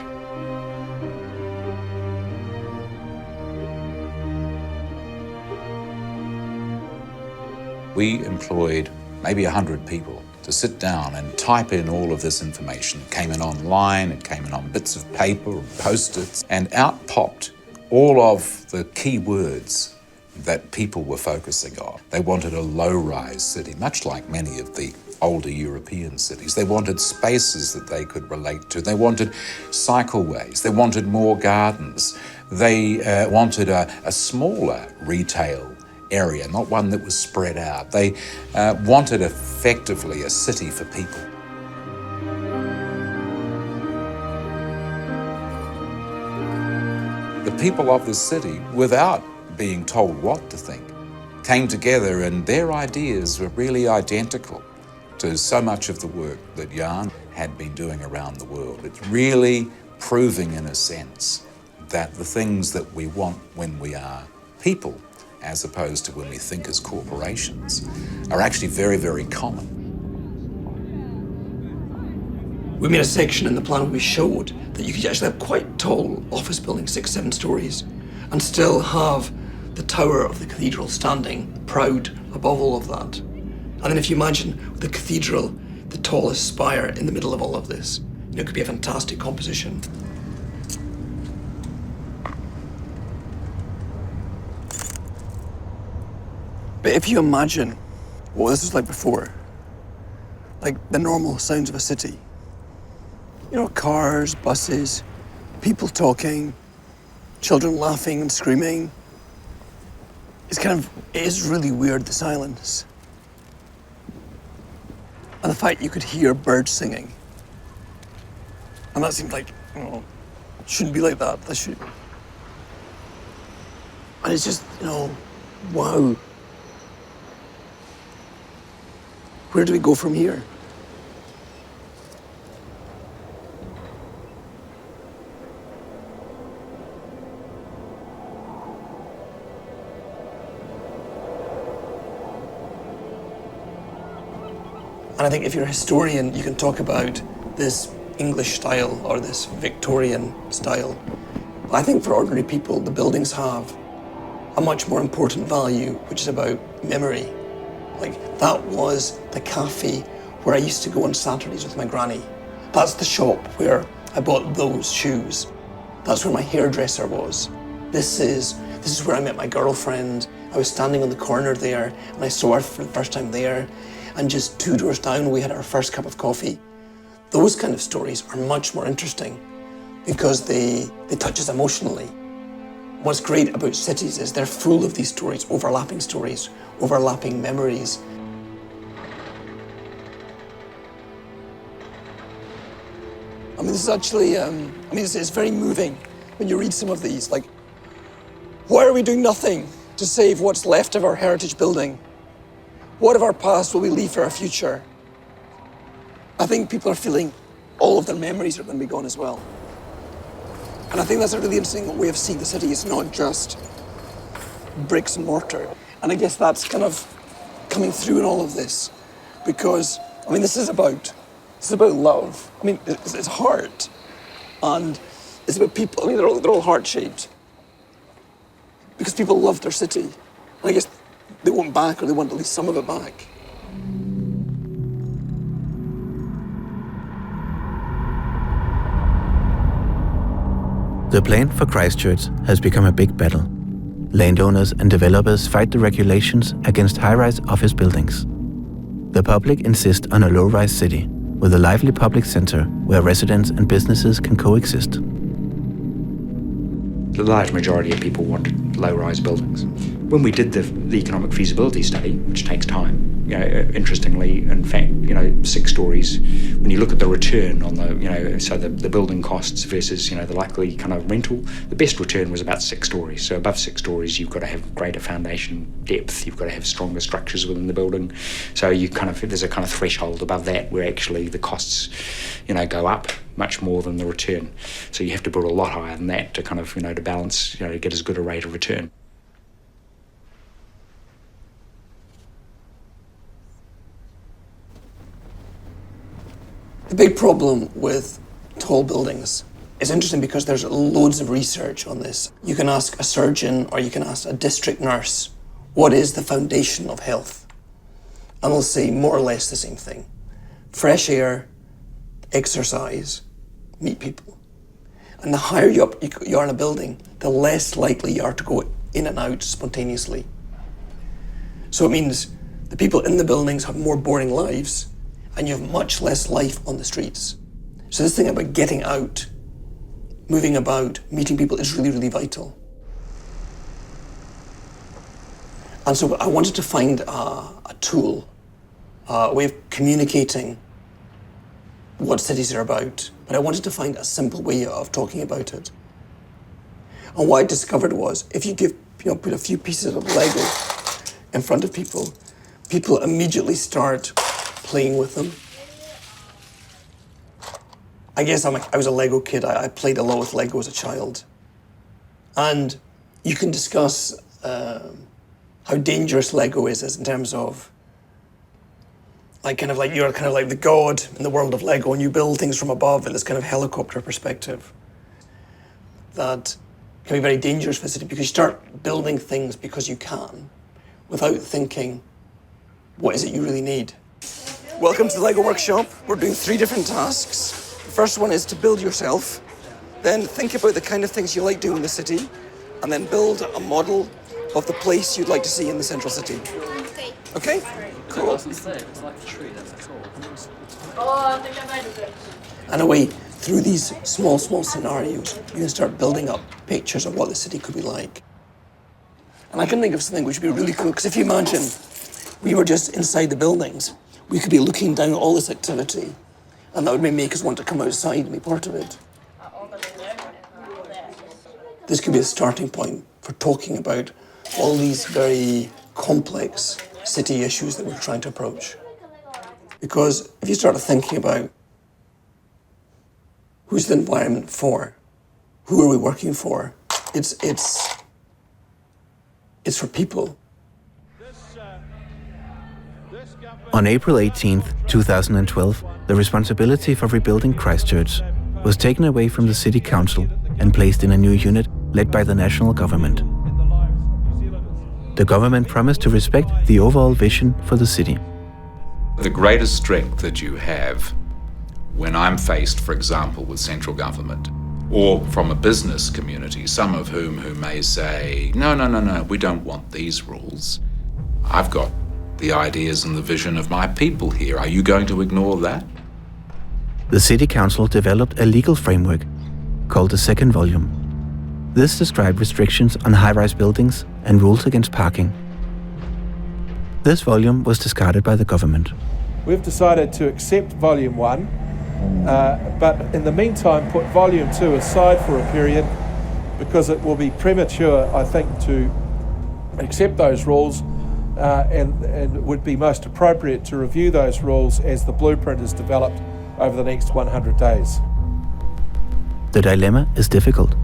We employed maybe 100 people to sit down and type in all of this information. It came in online, it came in on bits of paper or Post-its, and out popped all of the key words that people were focusing on. They wanted a low-rise city, much like many of the older European cities. They wanted spaces that they could relate to. They wanted cycleways. They wanted more gardens. They wanted a smaller retail area, not one that was spread out. They wanted effectively a city for people. The people of the city, without being told what to think, came together, and their ideas were really identical to so much of the work that Jan had been doing around the world. It's really proving, in a sense, that the things that we want when we are people, as opposed to when we think as corporations, are actually very, very common. We made a section in the plan where we showed that you could actually have quite tall office buildings, 6-7 stories, and still have the tower of the cathedral standing proud above all of that. And then if you imagine the cathedral, the tallest spire in the middle of all of this, it could be a fantastic composition. But if you imagine what this was like before, like the normal sounds of a city, cars, buses, people talking, children laughing and screaming. It is really weird, the silence. And the fact you could hear birds singing. And that seemed like, it shouldn't be like that. That should. And it's just, wow. Where do we go from here? And I think if you're a historian, you can talk about this English style or this Victorian style. But I think for ordinary people, the buildings have a much more important value, which is about memory. Like, that was the cafe where I used to go on Saturdays with my granny. That's the shop where I bought those shoes. That's where my hairdresser was. This is where I met my girlfriend. I was standing on the corner there, and I saw her for the first time there. And just 2 doors down, we had our first cup of coffee. Those kind of stories are much more interesting because they touch us emotionally. What's great about cities is they're full of these stories, overlapping memories. I mean, this is actually, it's very moving when you read some of these. Like, why are we doing nothing to save what's left of our heritage building? What of our past will we leave for our future? I think people are feeling all of their memories are going to be gone as well. And I think that's a really interesting way of seeing the city. It's not just bricks and mortar. And I guess that's kind of coming through in all of this. Because, this is about love. It's heart. And it's about people. They're all heart-shaped. Because people love their city. And I guess they want back, or they want at least some of it back. The plan for Christchurch has become a big battle. Landowners and developers fight the regulations against high-rise office buildings. The public insist on a low-rise city with a lively public centre where residents and businesses can coexist. The large majority of people wanted low-rise buildings. When we did the economic feasibility study, which takes time, interestingly, in fact, 6 stories, when you look at the return on the building costs versus, the likely kind of rental, the best return was about 6 stories. So above 6 stories, you've got to have greater foundation depth, you've got to have stronger structures within the building. So there's a kind of threshold above that where actually the costs, go up much more than the return. So you have to build a lot higher than that to to balance, to get as good a rate of return. The big problem with tall buildings is interesting because there's loads of research on this. You can ask a surgeon or you can ask a district nurse, what is the foundation of health? And they'll say more or less the same thing. Fresh air, exercise, meet people. And the higher you up you are in a building, the less likely you are to go in and out spontaneously. So it means the people in the buildings have more boring lives, and you have much less life on the streets. So this thing about getting out, moving about, meeting people is really, really vital. And so I wanted to find a tool, a way of communicating what cities are about, but I wanted to find a simple way of talking about it. And what I discovered was, if you put a few pieces of Lego in front of people, people immediately start playing with them. I guess I was a Lego kid. I played a lot with Lego as a child. And you can discuss how dangerous Lego is in terms of you're kind of like the god in the world of Lego, and you build things from above in this kind of helicopter perspective. That can be very dangerous for the city, because you start building things because you can, without thinking, what is it you really need? Welcome to the Lego workshop. We're doing 3 different tasks. The first one is to build yourself, then think about the kind of things you like doing in the city, and then build a model of the place you'd like to see in the central city. Okay? Cool. And away, through these small scenarios, you can start building up pictures of what the city could be like. And I can think of something which would be really cool, because if you imagine we were just inside the buildings, we could be looking down at all this activity, and that would make us want to come outside and be part of it. This could be a starting point for talking about all these very complex city issues that we're trying to approach. Because if you start thinking about who's the environment for, who are we working for, it's for people. On April 18th, 2012, the responsibility for rebuilding Christchurch was taken away from the City Council and placed in a new unit led by the national government. The government promised to respect the overall vision for the city. The greatest strength that you have when I'm faced, for example, with central government, or from a business community, some of who may say, no, we don't want these rules. I've got the ideas and the vision of my people here. Are you going to ignore that? The City Council developed a legal framework called the second volume. This described restrictions on high-rise buildings and rules against parking. This volume was discarded by the government. We've decided to accept Volume 1, but in the meantime put Volume 2 aside for a period, because it will be premature, I think, to accept those rules, and it would be most appropriate to review those rules as the blueprint is developed over the next 100 days. The dilemma is difficult.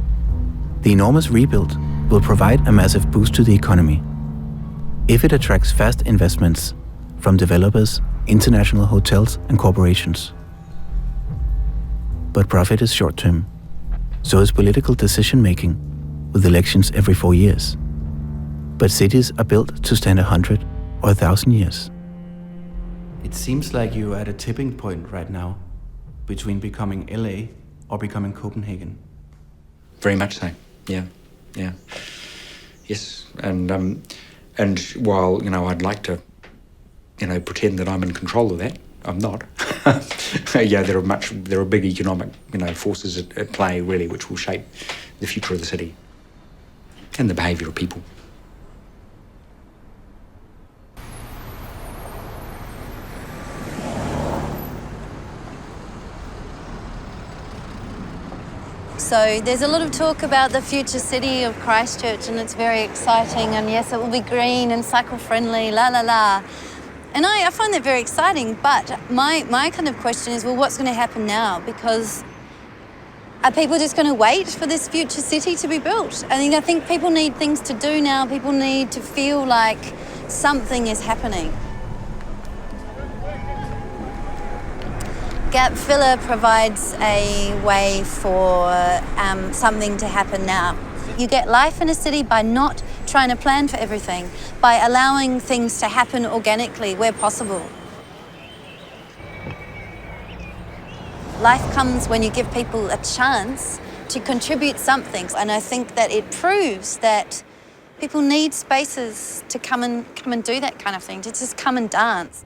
The enormous rebuild will provide a massive boost to the economy if it attracts fast investments from developers, international hotels and corporations. But profit is short-term. So is political decision-making, with elections every 4 years. But cities are built to stand 100 or 1,000 years. It seems like you're at a tipping point right now between becoming LA or becoming Copenhagen. Very much so. Yeah. Yes, and while I'd like to, pretend that I'm in control of that, I'm not. There are big economic, forces at play really, which will shape the future of the city and the behaviour of people. So there's a lot of talk about the future city of Christchurch, and it's very exciting, and yes, it will be green and cycle-friendly, la la la. And I find that very exciting, but my kind of question is, well, what's going to happen now? Because are people just going to wait for this future city to be built? I think people need things to do now. People need to feel like something is happening. Gap filler provides a way for something to happen now. You get life in a city by not trying to plan for everything, by allowing things to happen organically where possible. Life comes when you give people a chance to contribute something. And I think that it proves that people need spaces to come and do that kind of thing, to just come and dance.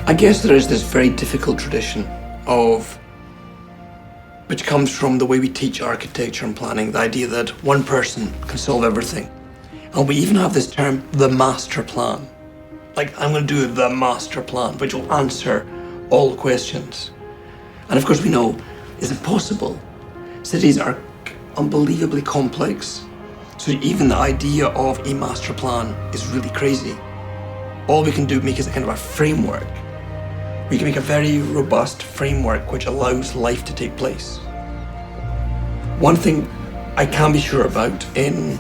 I guess there is this very difficult tradition which comes from the way we teach architecture and planning, the idea that one person can solve everything. And we even have this term, the master plan. Like, I'm going to do the master plan, which will answer all questions. And of course we know it's impossible. Cities are unbelievably complex. So even the idea of a master plan is really crazy. All we can do make is a kind of a framework. We can make a very robust framework which allows life to take place. One thing I can be sure about, in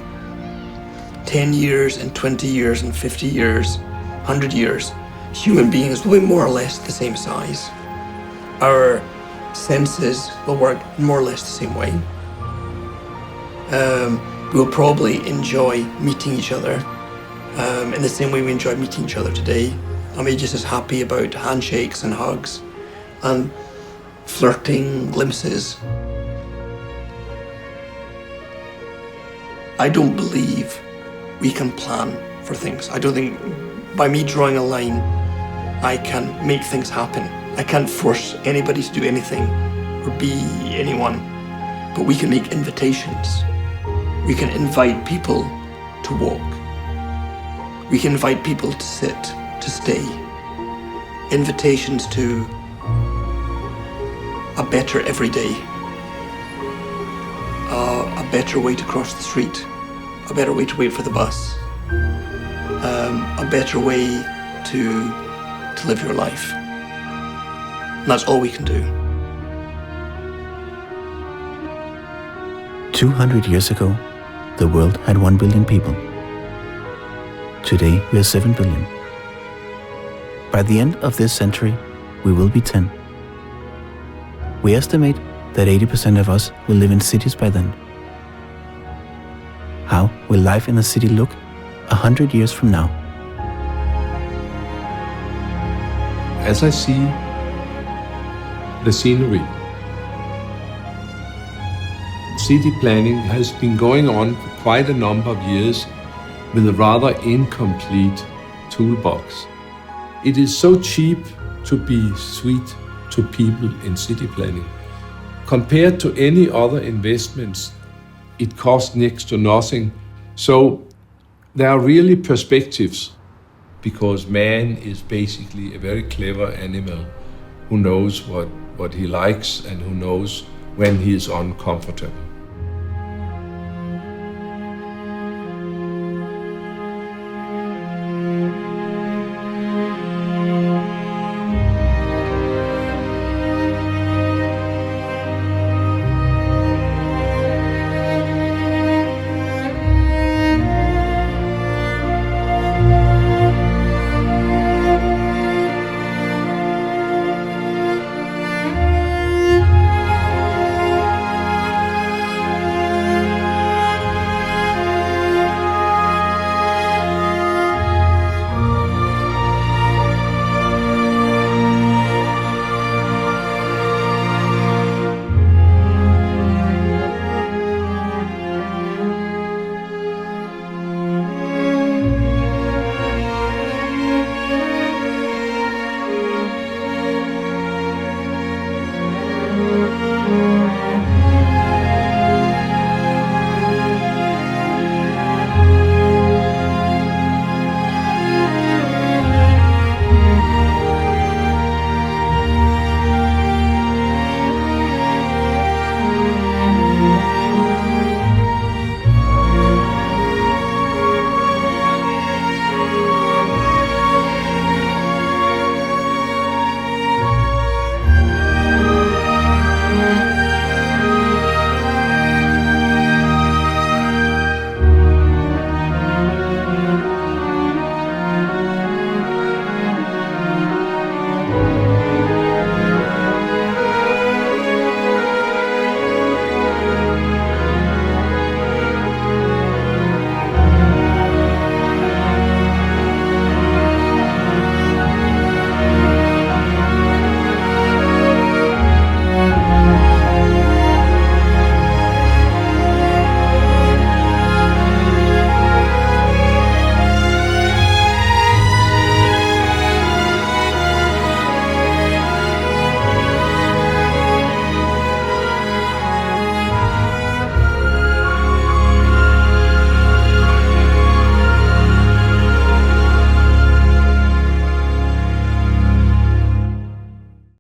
10 years, in 20 years, in 50 years, 100 years, human beings will be more or less the same size. Our senses will work more or less the same way. We'll probably enjoy meeting each other in the same way we enjoy meeting each other today. I'm just as happy about handshakes and hugs and flirting glimpses. I don't believe we can plan for things. I don't think by me drawing a line, I can make things happen. I can't force anybody to do anything or be anyone, but we can make invitations. We can invite people to walk. We can invite people to sit, to stay. Invitations to a better everyday, a better way to cross the street, a better way to wait for the bus, a better way to live your life. And that's all we can do. 200 years ago, the world had 1 billion people. Today, we are 7 billion. By the end of this century, we will be 10. We estimate that 80% of us will live in cities by then. How will life in a city look 100 years from now? As I see the scenery, city planning has been going on for quite a number of years with a rather incomplete toolbox. It is so cheap to be sweet to people in city planning. Compared to any other investments, it costs next to nothing. So there are really perspectives, because man is basically a very clever animal who knows what he likes and who knows when he is uncomfortable.